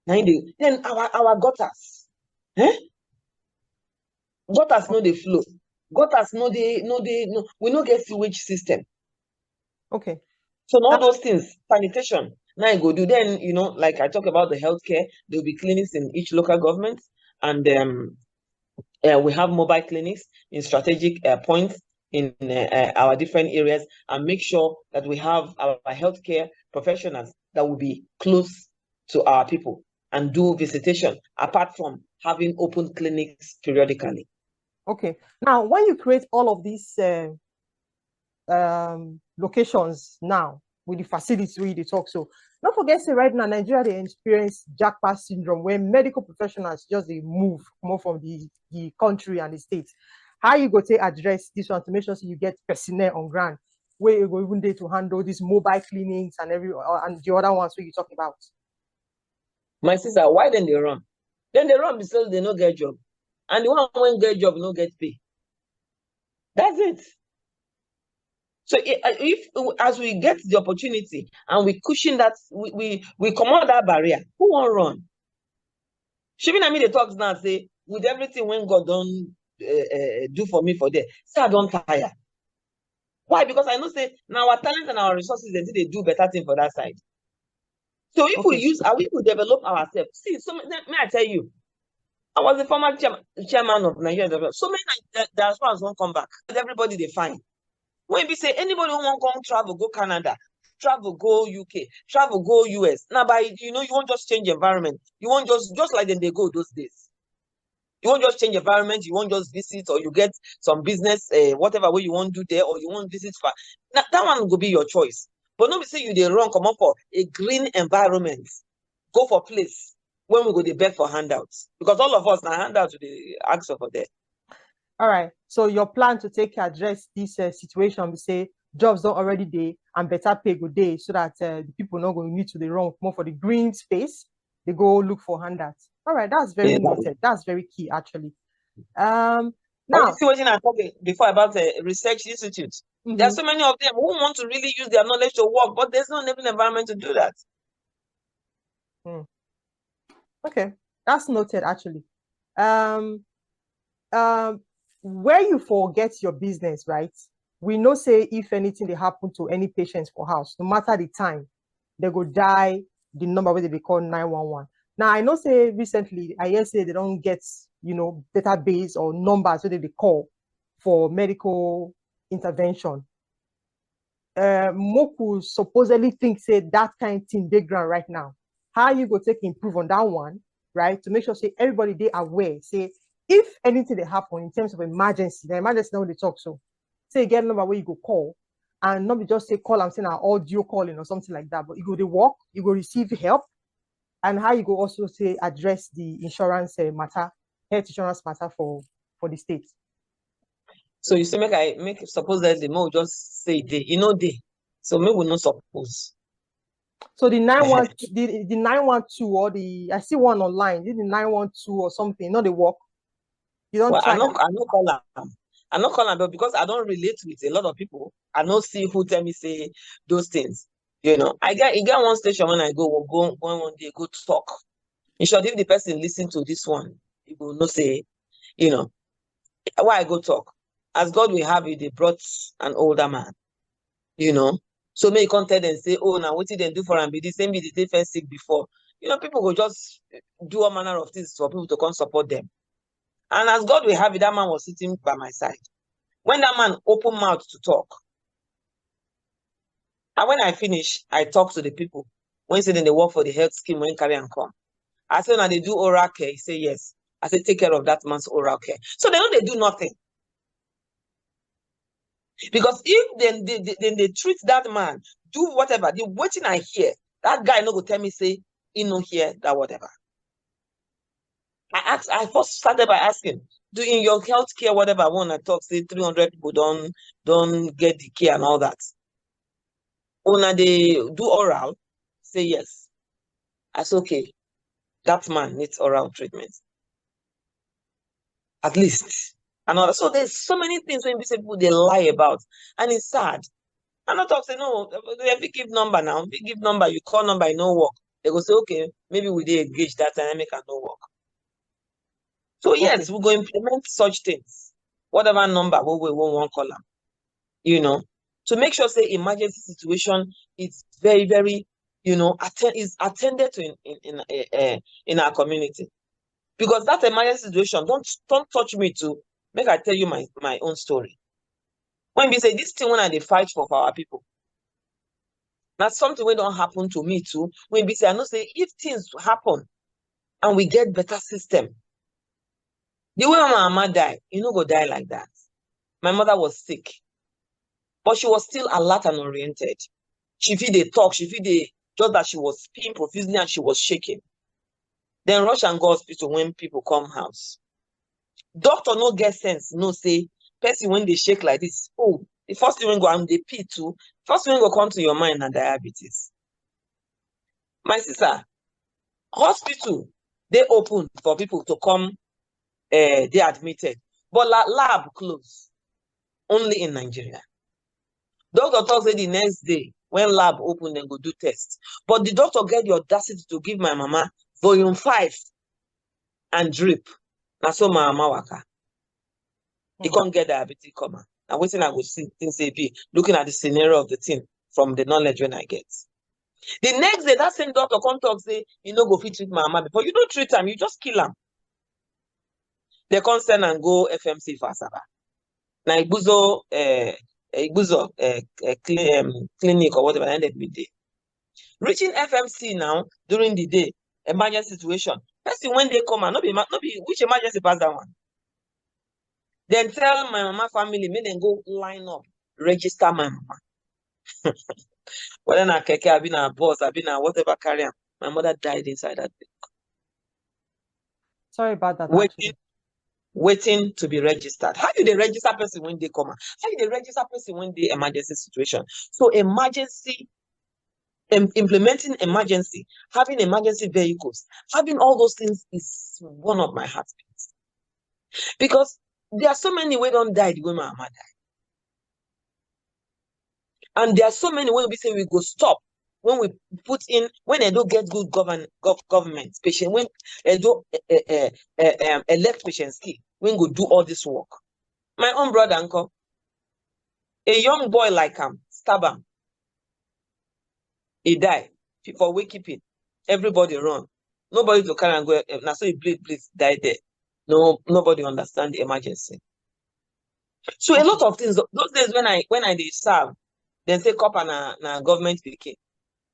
Then our gutters. Gutters no dey flow. Gutters we no get sewage system. Okay. So all those things, sanitation, now you go do. Then, like I talk about the healthcare, there will be clinics in each local government, and we have mobile clinics in strategic points in our different areas, and make sure that we have our healthcare professionals that will be close to our people and do visitation, apart from having open clinics periodically. Okay. Now, when you create all of these locations now with the facilities where they talk, so don't forget, say right now, Nigeria, they experience jackpot syndrome where medical professionals just they move more from the country and the states. How you go to address this one to make sure so you get personnel on ground where you go even there to handle these mobile clinics and and the other ones where you talk about? My sister, why then they run? Then they run because they no get job. And the one when get job, no get pay. That's it. So if as we get the opportunity and we cushion that, we come out that barrier, who won't run? Shivin I mean the talks now say, with everything when God don't do for me for there, say I don't tire. Why? Because I know say now our talent and our resources they do better thing for that side. So if we develop ourselves, see, so may I tell you, I was the former chairman of Nigeria. So many diasporans won't come back. Everybody they find. When we say anybody who won't come travel, go Canada, travel, go UK, travel, go US. Now, you won't just change environment. You won't just like them they go those days. You won't just change environment. You won't just visit, or you get some business, whatever way you want to do there, or you won't visit far. Now, that one will be your choice. But not be say you they run, come up for a green environment. Go for place when we go to beg for handouts. Because all of us now handouts to the ask for there. All right. So your plan to address this situation, we say jobs don't already day and better pay good day, so that the people not going to need to the run more for the green space. They go look for handouts. All right, that's very noted. That's very key, actually. Now, see what I'm talking before about the research institutes. There are so many of them who want to really use their knowledge to work, but there's no enabling environment to do that. Okay, that's noted, actually. Where you forget your business, right? we know say if anything they happen to any patients for house, no matter the time, they go die the number where they be called 911. Now I know say recently I hear say they don't get database or numbers so they call for medical intervention. Moku supposedly think say that kind of thing they ground right now. How you go take improve on that one, right? To make sure say everybody they aware. Say if anything they happen in terms of emergency, the emergency now they talk so. Say get a number where you go call and not be just say call and say an audio calling or something like that, but you go to work, you go receive help, and how you go also say address the insurance matter, health insurance matter for the state. So you say make suppose that the more just say they, they. So maybe we not suppose. So the 912, the 912 or I see one online, the 912 or something, not the work. You don't try. I not call them. I not call them, but because I don't relate with a lot of people, I don't see who tell me say those things. I get one station when I go one day go talk. In short, if the person listen to this one, you will not say, why I go talk. As God will have it, they brought an older man, So may you come tell them say, oh, now what did they do for him? Be the same be the first sick before. People go just do all manner of things for people to come support them. And as God will have it, that man was sitting by my side. When that man opened mouth to talk, and when I finish, I talk to the people. When say they work for the health scheme, when carry and come. I say, now they do oral care. He say, yes. I say, take care of that man's oral care. So they know they do nothing. Because if they treat that man, do whatever, the waiting I hear, that guy no go tell me, say, he no hear that whatever. I first started by asking, do in your healthcare, whatever I want to talk, say 300 people don't get the care and all that. When they do oral, say yes. I say, okay, that man needs oral treatment. At least. And all. So there's so many things when people they lie about. And it's sad. I'm not talking, no, if you give number now, if you give number, you call number, you no work. They go say, okay, maybe we did engage that dynamic and no work. So yes, we're going to implement such things. Whatever number we won't call them. To make sure say emergency situation is very, very, is attended to in our community. Because that emergency situation, don't touch me to make I tell you my own story. When we say this thing when I fight for our people. That's something when don't happen to me too. When we say I know say if things happen and we get better system, the way my mama died, go die like that. My mother was sick, but she was still alert and oriented. She feel they talk, she feel they just that she was peeing profusely and she was shaking. Then rush and go hospital when people come house. Doctor no get sense, no say person when they shake like this. Oh, the first thing when go and they pee too. First thing go come to your mind and diabetes. My sister, hospital they open for people to come. They admitted, but lab closed only in Nigeria. Doctor talks say the next day when lab open, then go do test. But the doctor get the audacity to give my mama volume 5 and drip. Now so my mama waka. He can't get diabetes coma. Now waiting I go see things be looking at the scenario of the thing from the knowledge when I get. The next day, that same doctor come talk say, go fit treat my mama before you don't treat him, you just kill him. They come send and go FMC for Asaba. Now Ibuzo clinic or whatever ended midday. Reaching FMC now during the day, emergency situation. Person when they come and not be which emergency pass that one. Then tell my mama family, make them go line up, register my mama. Whether I keke, I've been a boss, I've been a whatever carrier. My mother died inside that thing. Sorry about that. Waiting to be registered. How do they register person when they come? How do they register person when they emergency situation? So emergency, implementing emergency, having emergency vehicles, having all those things is one of my heartbeats. Because there are so many we don't die the way my mama died. And there are so many when we say we go stop when we put in when they don't get good government patient when they don't elect Patience Key when we do all this work. My own brother uncle A young boy like him, stab him. He die. For wakekeeping. Everybody run. Nobody to carry and go. Now so he bleed, die there. No, nobody understand the emergency. So a lot of things. Those days when I did serve, then say cop and government pikin.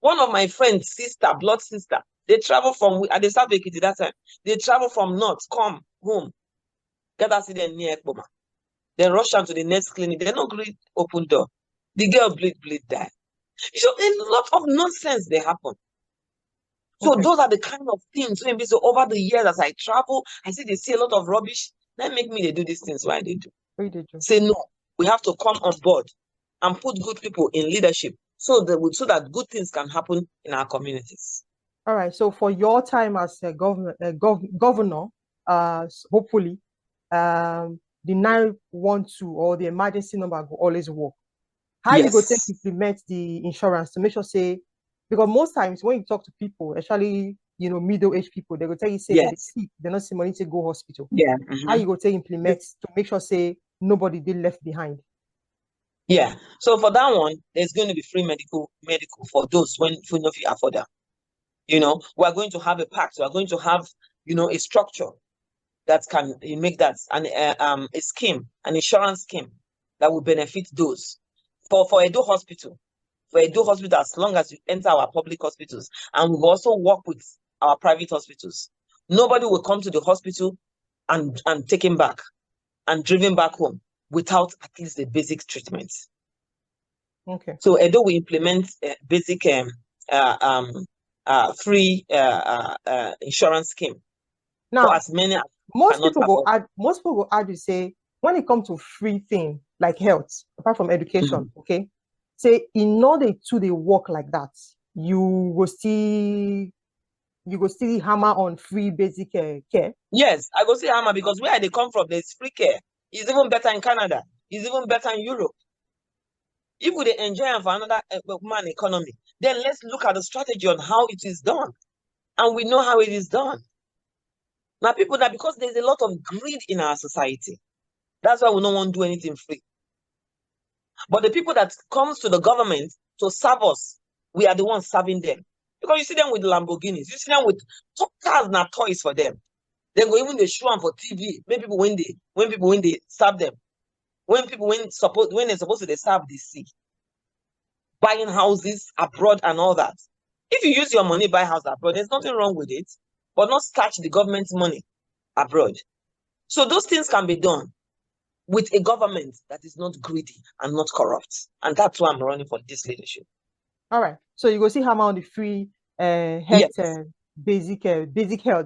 One of my friends' sister, blood sister, they travel from at the South Ekiti that time. They travel from north, come home, get accident near Ekboma. Then rush down to the next clinic. They no gree open door. The girl bleed, die. So a lot of nonsense they happen. So those are the kind of things. So over the years as I travel, I see they see a lot of rubbish. That make me they do these things. Why they do? Say no. We have to come on board and put good people in leadership so that good things can happen in our communities. All right. So for your time as a governor, hopefully, the 912 or the emergency number will always work. How you go to implement the insurance to make sure, say, because most times when you talk to people, especially middle-aged people, they will tell you, say, they're sick, they're not see money to go hospital. Yeah. How you go to implement to make sure, say, nobody did left behind? Yeah. So for that one, there's going to be free medical for those when you know if you afford that. We are going to have a pact. We are going to have a structure that can make that a scheme, an insurance scheme that will benefit those for Edo Hospital. For Edo Hospital, as long as you enter our public hospitals, and we've also worked with our private hospitals, nobody will come to the hospital and taken back and driven back home without at least the basic treatment. Okay. So Edo will implement basic free insurance scheme. Now, for as many as most people go add to say, when it comes to free thing like health, apart from education, okay, say in order to they work like that, you go still hammer on free basic care. Yes, I go see hammer because where they come from, there's free care. It's even better in Canada. It's even better in Europe. If we enjoy for another man economy, then let's look at the strategy on how it is done, and we know how it is done. Now, people that because there's a lot of greed in our society, that's why we don't want to do anything free. But the people that comes to the government to serve us, we are the ones serving them. Because you see them with Lamborghinis, you see them with cars and toys for them. They go even they show them for TV. When people when they serve them, when they're supposed to they serve the sea, buying houses abroad and all that. If you use your money buy house abroad, there's nothing wrong with it, but not touch the government's money abroad. So those things can be done with a government that is not greedy and not corrupt. And that's why I'm running for this leadership. All right. So you go see hammer on the free health, basic health,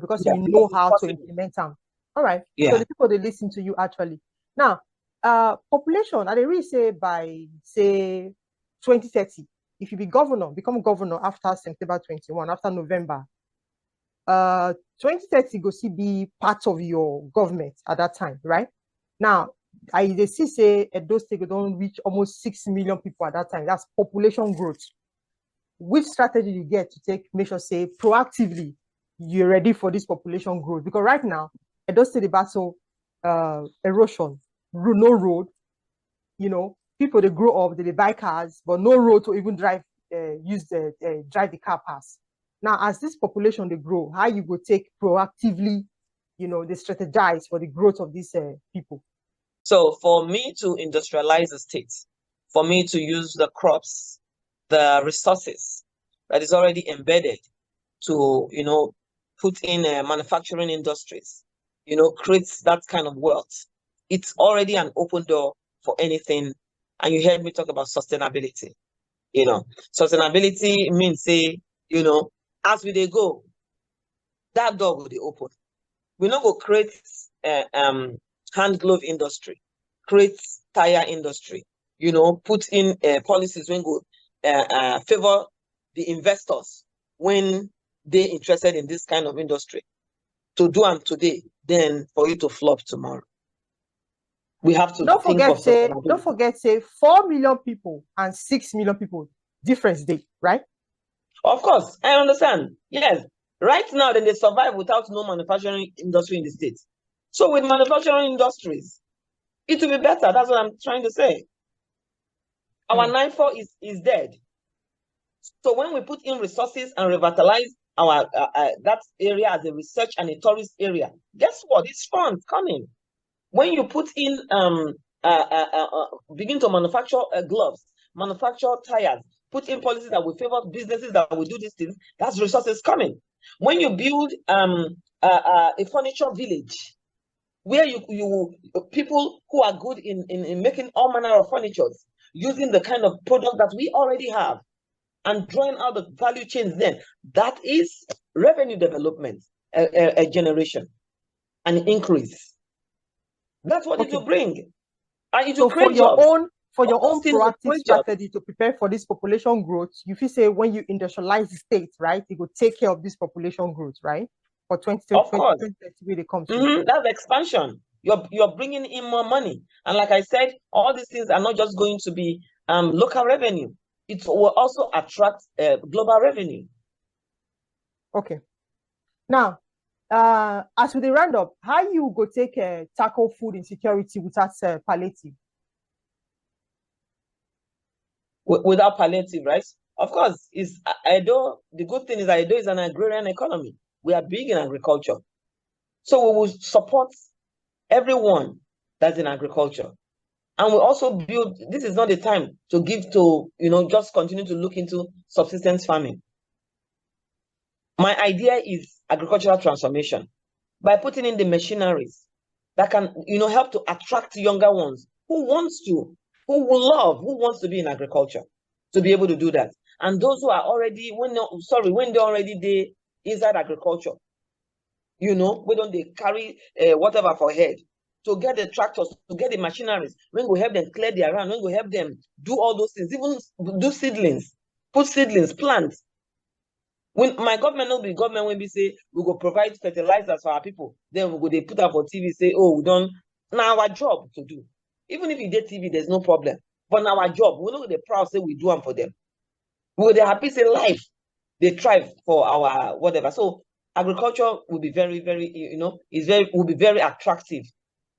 because you know how to implement them. All right. Yeah. So the people they listen to you actually. Now, population, and they really say by say 2030, if you become governor after September 21, after November, 2030 go see be part of your government at that time, right? Now, they see say Edo State don't reach almost 6 million people at that time. That's population growth. Which strategy you get to make sure, say, proactively you're ready for this population growth? Because right now, Edo State the battle erosion, no road, people they grow up, they buy cars, but no road to even drive, drive the car past. Now, as this population they grow, how you go take proactively, they strategize for the growth of these people? So for me to industrialize the state, for me to use the crops, the resources that is already embedded to, put in manufacturing industries, create that kind of wealth. It's already an open door for anything. And you heard me talk about sustainability. Sustainability means, say, as we go, that door will be open. We not go create hand glove industry, create tire industry, put in policies when go favor the investors when they're interested in this kind of industry. To do them today, then for you to flop tomorrow. We have to don't forget, say 4 million people and 6 million people, difference day, right? Of course, I understand. Yes. Right now, then they survive without no manufacturing industry in the States. So with manufacturing industries, it will be better. That's what I'm trying to say. Our 9-4 is dead. So when we put in resources and revitalize our that area as a research and a tourist area, guess what? It's funds coming. When you put in begin to manufacture gloves, manufacture tires, put in policies that will favor businesses that will do these things, that's resources coming. When you build a furniture village, where you people who are good in making all manner of furnitures, using the kind of product that we already have, and drawing out the value chains, then that is revenue development, a generation, an increase. That's what it will bring. And it will create jobs. For your own proactive strategy to prepare for this population growth, you feel say when you industrialize the state, right, it will take care of this population growth, right? For 2030, they come to. That's expansion. You're bringing in more money. And like I said, all these things are not just going to be local revenue. It will also attract global revenue. Okay. Now, as we round up, how you go take tackle food insecurity without palliative? Without palliative, right? Of course, Edo. The good thing is Edo is an agrarian economy. We are big in agriculture, so we will support everyone that's in agriculture, and we also build. This is not the time to give to just continue to look into subsistence farming. My idea is agricultural transformation by putting in the machineries that can help to attract younger ones who wants to be in agriculture, to be able to do that. And those who are already, when they're already there inside agriculture, we don't they carry whatever for head, to get the tractors, to get the machineries, when we help them clear their land, when we help them do all those things, even do seedlings, put seedlings, plants. When my government will be government, when we say we go provide fertilizers for our people, then we go they put up for TV, say, oh, we don't. Now our job to do. Even if you did TV, there's no problem. But now our job, we know the proud say we do them for them. We they happy say life, they thrive for our whatever. So agriculture will be very, very, will be very attractive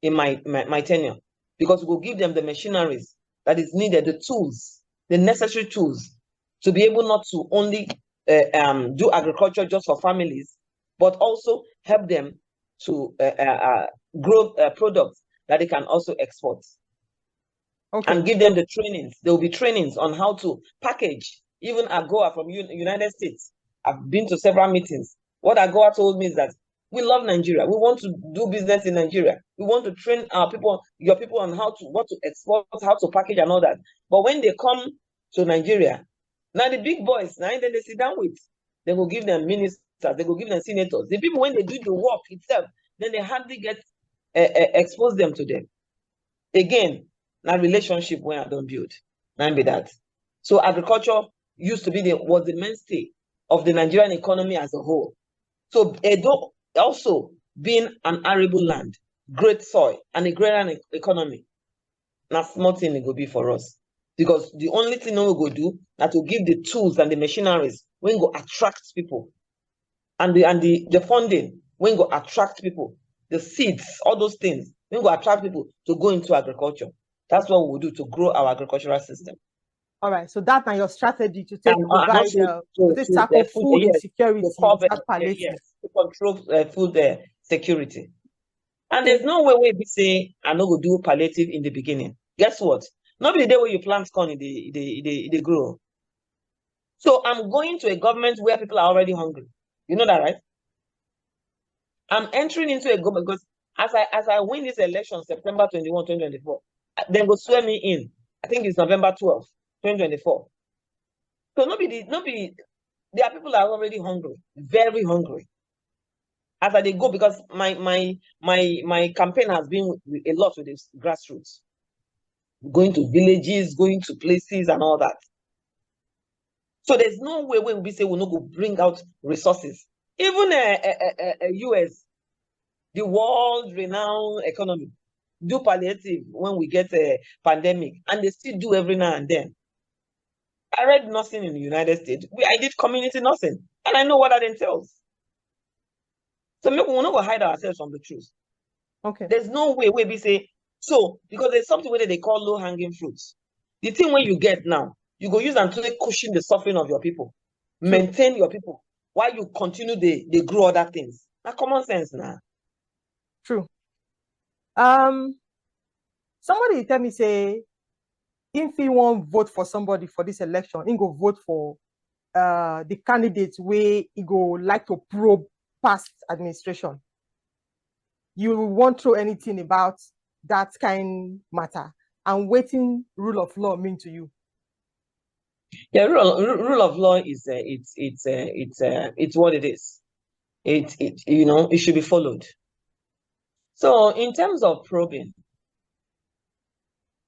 in my tenure, because we will give them the machineries that is needed, the tools, the necessary tools to be able not to only do agriculture just for families, but also help them to grow products that they can also export. And give them the trainings. There will be trainings on how to package. Even Agoa from United States, I've been to several meetings. What Agoa told me is that we love Nigeria. We want to do business in Nigeria. We want to train our people, your people, on what to export, how to package and all that. But when they come to Nigeria, now the big boys, now then they sit down with, they will give them ministers, they will give them senators. The people, when they do the work itself, then they hardly get expose them to them. Again, now relationship when I don't build, now be that. So agriculture used to be was the mainstay of the Nigerian economy as a whole. So Edo also being an arable land, great soil, and agrarian economy, now small thing it will be for us. Because the only thing we go do is to give the tools and the machineries when go attract people, and the funding when go attract people, the seeds, all those things when go attract people to go into agriculture. That's what we will do to grow our agricultural system. All right, so that's your strategy to tackle food insecurity without palliative. To control food security. And there's no way we say I no go do palliative in the beginning. Guess what? Not be the day where you plant corn, they grow. So I'm going to a government where people are already hungry. You know that, right? I'm entering into a government because as I win this election, September 21, 2024, then go swear me in. I think it's November 12, 2024. So there are people that are already hungry, very hungry. As they go, because my campaign has been a lot with the grassroots. Going to villages, going to places and all that. So there's no way when we say we're not going to bring out resources. Even US, the world-renowned economy, do palliative when we get a pandemic, and they still do every now and then. I read nursing in the United States. I did community nursing, and I know what that entails. So maybe we're not going to hide ourselves from the truth. Okay. There's no way we say, so, because there's something where they call low-hanging fruits. The thing when you get now, you go use and to cushion the suffering of your people. True. Maintain your people while you continue they grow other things. Now common sense now. True. Somebody tell me say if he won't vote for somebody for this election, he go vote for the candidate where he go like to probe past administration. You won't throw anything about that kind matter and wetin rule of law mean to you? Yeah, rule of law is it's what it is. It it should be followed. So in terms of probing,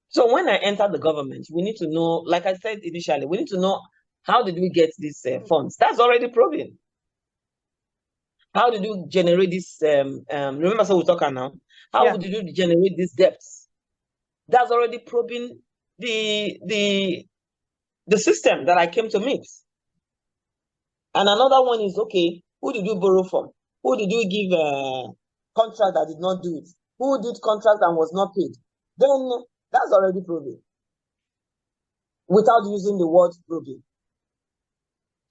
so when I enter the government, we need to know, like I said initially, we need to know how did we get these funds. That's already probing. How did you generate this? Remember, so we're talking now. How did you generate these debts? That's already probing the system that I came to meet. And another one is, okay, who did you borrow from? Who did you give a contract that did not do it? Who did contract and was not paid? Then that's already probing without using the word probing.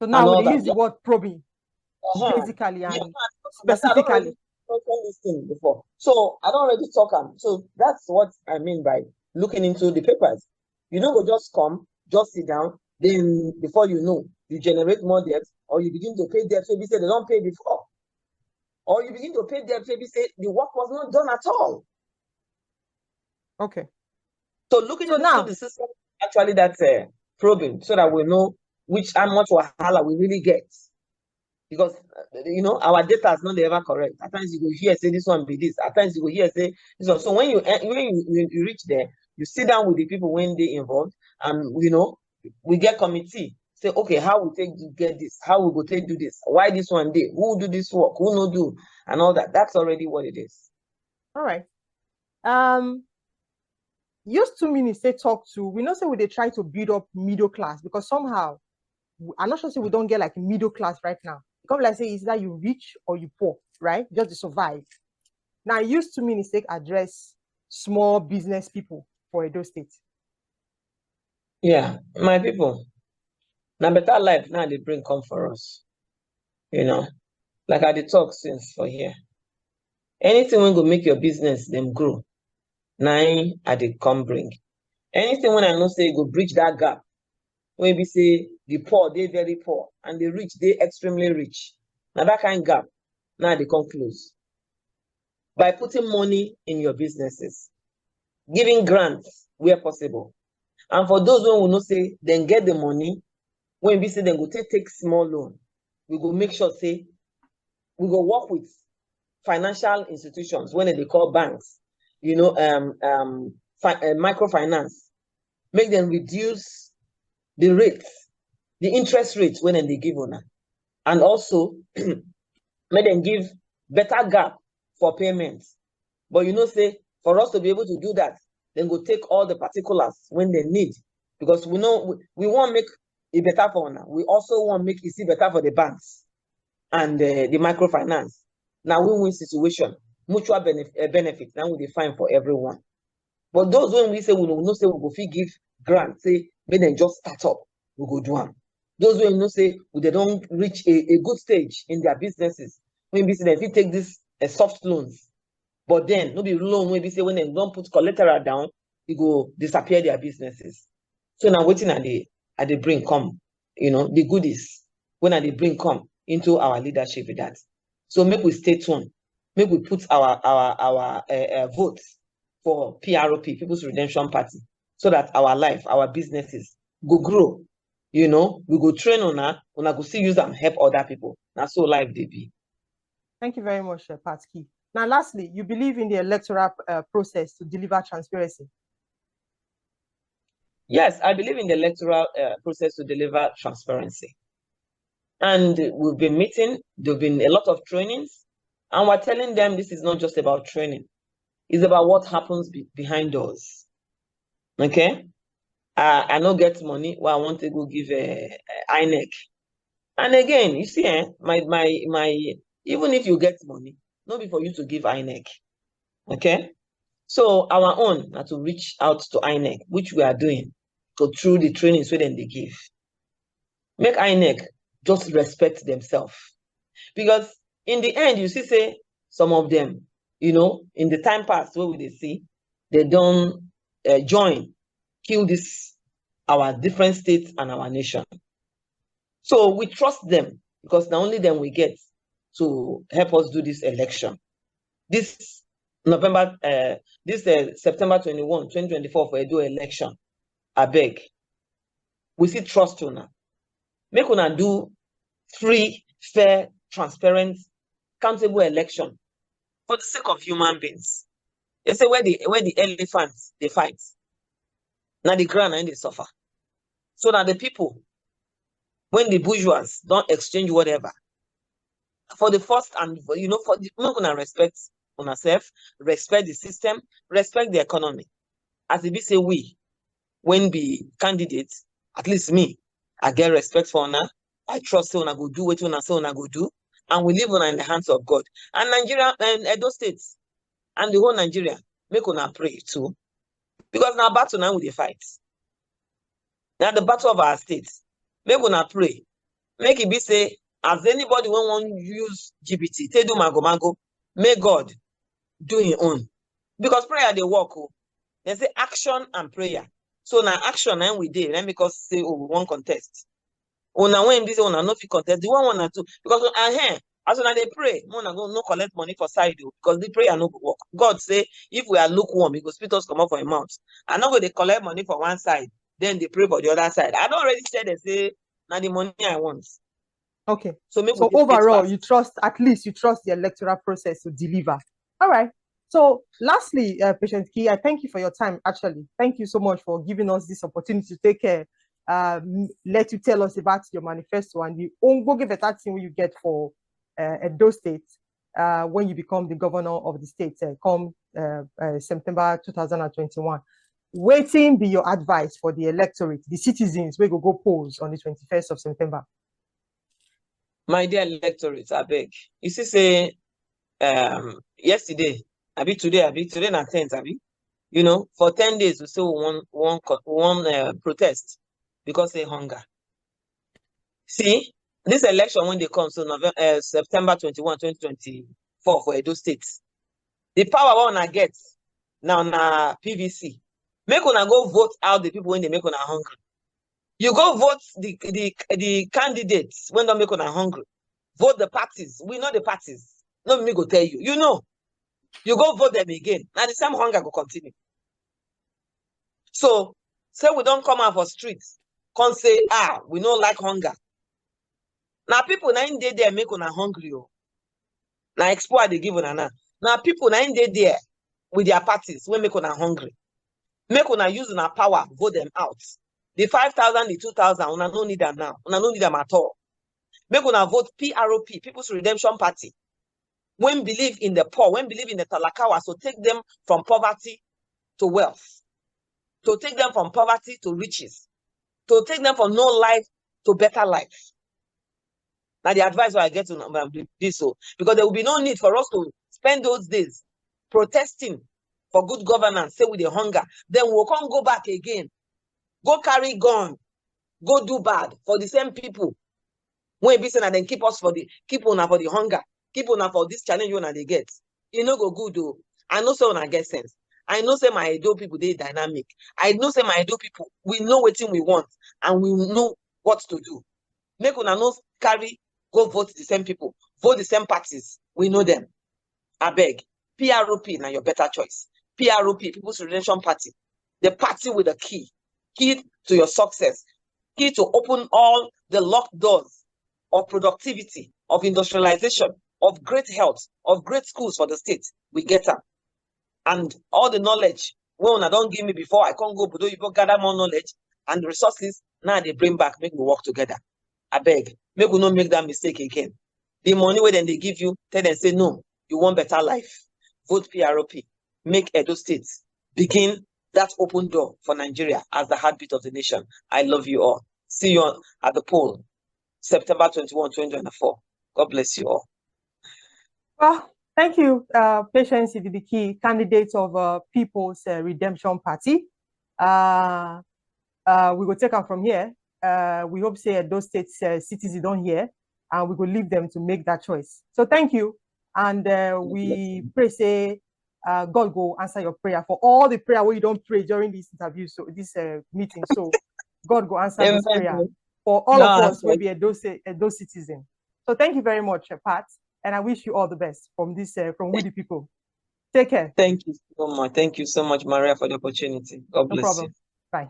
So now we use the word probing basically and specifically. This thing before. So I don't already talk. So that's what I mean by looking into the papers. You know, go just come, just sit down, then before you know, you generate more debt, or you begin to pay debt, maybe say they don't pay before. Or you begin to pay debt, maybe say the work was not done at all. Okay. So looking into the system, actually that's probing, so that we know how much wahala we really get. Because our data is not ever correct. At times you go here say this one be this. At times you go here say this one. So when you reach there, you sit down with the people when they involved, and we get committee. Say, okay, how we take to get this? How we go take do this? Why this one day? Who do this work? Who no do? And all that. That's already what it is. All right. Use 2 minutes they talk to. We know say they try to build up middle class, because somehow I'm not sure say we don't get like middle class right now. Come like say is that you rich or you poor, right? Just to survive. Now use 2 minutes to address small business people for Edo State. Yeah, my people. Now better life now they bring come for us. Like I did talk since for here. Anything when go make your business them grow. Now I did come bring. Anything when I know say go bridge that gap. When we say the poor, they very poor, and the rich, they extremely rich. Now that kind of gap, now they come close. By putting money in your businesses, giving grants where possible. And for those who will not say, then get the money, when we say then go take small loan, we go make sure say, we go work with financial institutions when they call banks, microfinance, make them reduce the rates, the interest rates when they give on, and also make them give better gap for payments. But say for us to be able to do that, then go take all the particulars when they need, because we know we want to make it better for now. We also want to make it better for the banks and the microfinance. Now win-win situation, mutual benefit. Now we define for everyone. But those when we say we don't know say we go fit give grant, say make them just start up, we go do them. Those when say they don't reach a good stage in their businesses, when we say them fit take this soft loans, but then no be loan when we say when they don't put collateral down, it go disappear their businesses. So now waiting at the bring come, the goodies when they bring come into our leadership with that. So make we stay tuned, make we put our votes for PROP, People's Redemption Party, so that our life, our businesses go grow. We go train on go see use and help other people. That's so life they be. Thank you very much, Patki. Now, lastly, you believe in the electoral process to deliver transparency? Yes, I believe in the electoral process to deliver transparency. And we've been meeting, there have been a lot of trainings, and we're telling them this is not just about training. It's about what happens behind doors. Okay? I don't get money where I want to go give INEC. And again, you see, even if you get money, not be for you to give INEC. Okay? So our own are to reach out to INEC, which we are doing. So through the trainings wey dem dey give, make INEC just respect themselves. Because in the end, you see, say some of them, you know, in the time past, where we dey see, they don't join, kill this, our different states and our nation. So we trust them because not only them we get to help us do this election. This November, September 21, 2024 for Edo election, I beg, we see trust una. Make una do free, fair, transparent, accountable election for the sake of human beings. They say where the elephants they fight, now the ground and they suffer. So that the people, when the bourgeois don't exchange whatever, for the first and you know, for the not gonna respect on ourselves, respect the system, respect the economy. As it be say we, when be candidates, at least me, I get respect for una. I trust una go do what una say una go do, and we leave una in the hands of God. And Nigeria and Edo states and the whole Nigeria, make una pray too. Because now battle now we dey fight. Now the battle of our states. Make una pray. Make it be say, as anybody when want use GPT, they do mago, may God do his own. Because prayer they work. They say action and prayer. So now action and we did, then because say, oh, we want contest. Oh, now when this one not fit contest, the one or two. Because as soon as they pray, no collect money for side because the prayer no go work. God say, if we are lukewarm, he go spit us come up for a mouth. And not go they collect money for one side, then they pray for the other side. I don't already said they say, now the money I want. Okay. So overall, you trust, at least you trust the electoral process to deliver. All right. So lastly, Patience Key, I thank you for your time, actually. Thank you so much for giving us this opportunity to take care, let you tell us about your manifesto and the ongoing better thing you get for Edo State when you become the governor of the state come September 2021. Wetin be your advice for the electorate, the citizens we go polls on the 21st of September? My dear electorate, I beg. You see, say yesterday, today na 10th, you know, for 10 days we still one protest because they hunger. See, this election when they come, so November, September 21, 2024 for Edo State, the power one I get now na PVC. Make una go vote out the people when they make una hungry. You go vote the candidates when they make una hungry. Vote the parties. We know the parties. No me go tell you. You know. You go vote them again. Now the same hunger go continue. So say we don't come out for streets. Can't say, we don't like hunger. Now people na in there make una hungry. Now expo they give una now. Now people na in there with their parties when make una hungry. Make una use una power, vote them out. The 5,000, the 2,000, una no need them now. Una no need them at all. Make una vote PROP, People's Redemption Party. When believe in the poor, when believe in the talakawa, so take them from poverty to wealth. To take them from poverty to riches. To take them from no life to better life. Now the advice I get to this so because there will be no need for us to spend those days protesting for good governance, say with the hunger. Then we'll come go back again. Go carry gun, go do bad for the same people. When be saying and then keep us for the hunger, keep on for this challenge when they get. You know go good though. I know so when I get sense. I know say my Edo people they dynamic. I know say my Edo people we know what we want and we know what to do. Make una no carry go vote the same people, vote the same parties. We know them. I beg. PROP now your better choice. PROP, People's Redemption Party, the party with the key to your success, key to open all the locked doors of productivity, of industrialization, of great health, of great schools for the state. We get them. And all the knowledge, when I don't give me before, I can't go, but you gather more knowledge and resources, now they bring back, make we work together. I beg, make we not make that mistake again. The money where then they give you, tell them say, no, you want better life. Vote PROP. Make Edo State begin that open door for Nigeria as the heartbeat of the nation. I love you all. See you at the poll, September 21, 2024. God bless you all. Well, thank you, Patience Ndidi Key, candidate of People's Redemption Party. we will take them from here. We hope say those states citizens don't hear, and we will leave them to make that choice. So thank you, and we pray say God will answer your prayer for all the prayer where you don't pray during this interview, so this meeting. So God will answer this prayer for all of us will be those citizens. So thank you very much, Pat, and I wish you all the best from this from We the People. Take care. Thank you so much. Thank you so much, Maria, for the opportunity. God bless you. Bye.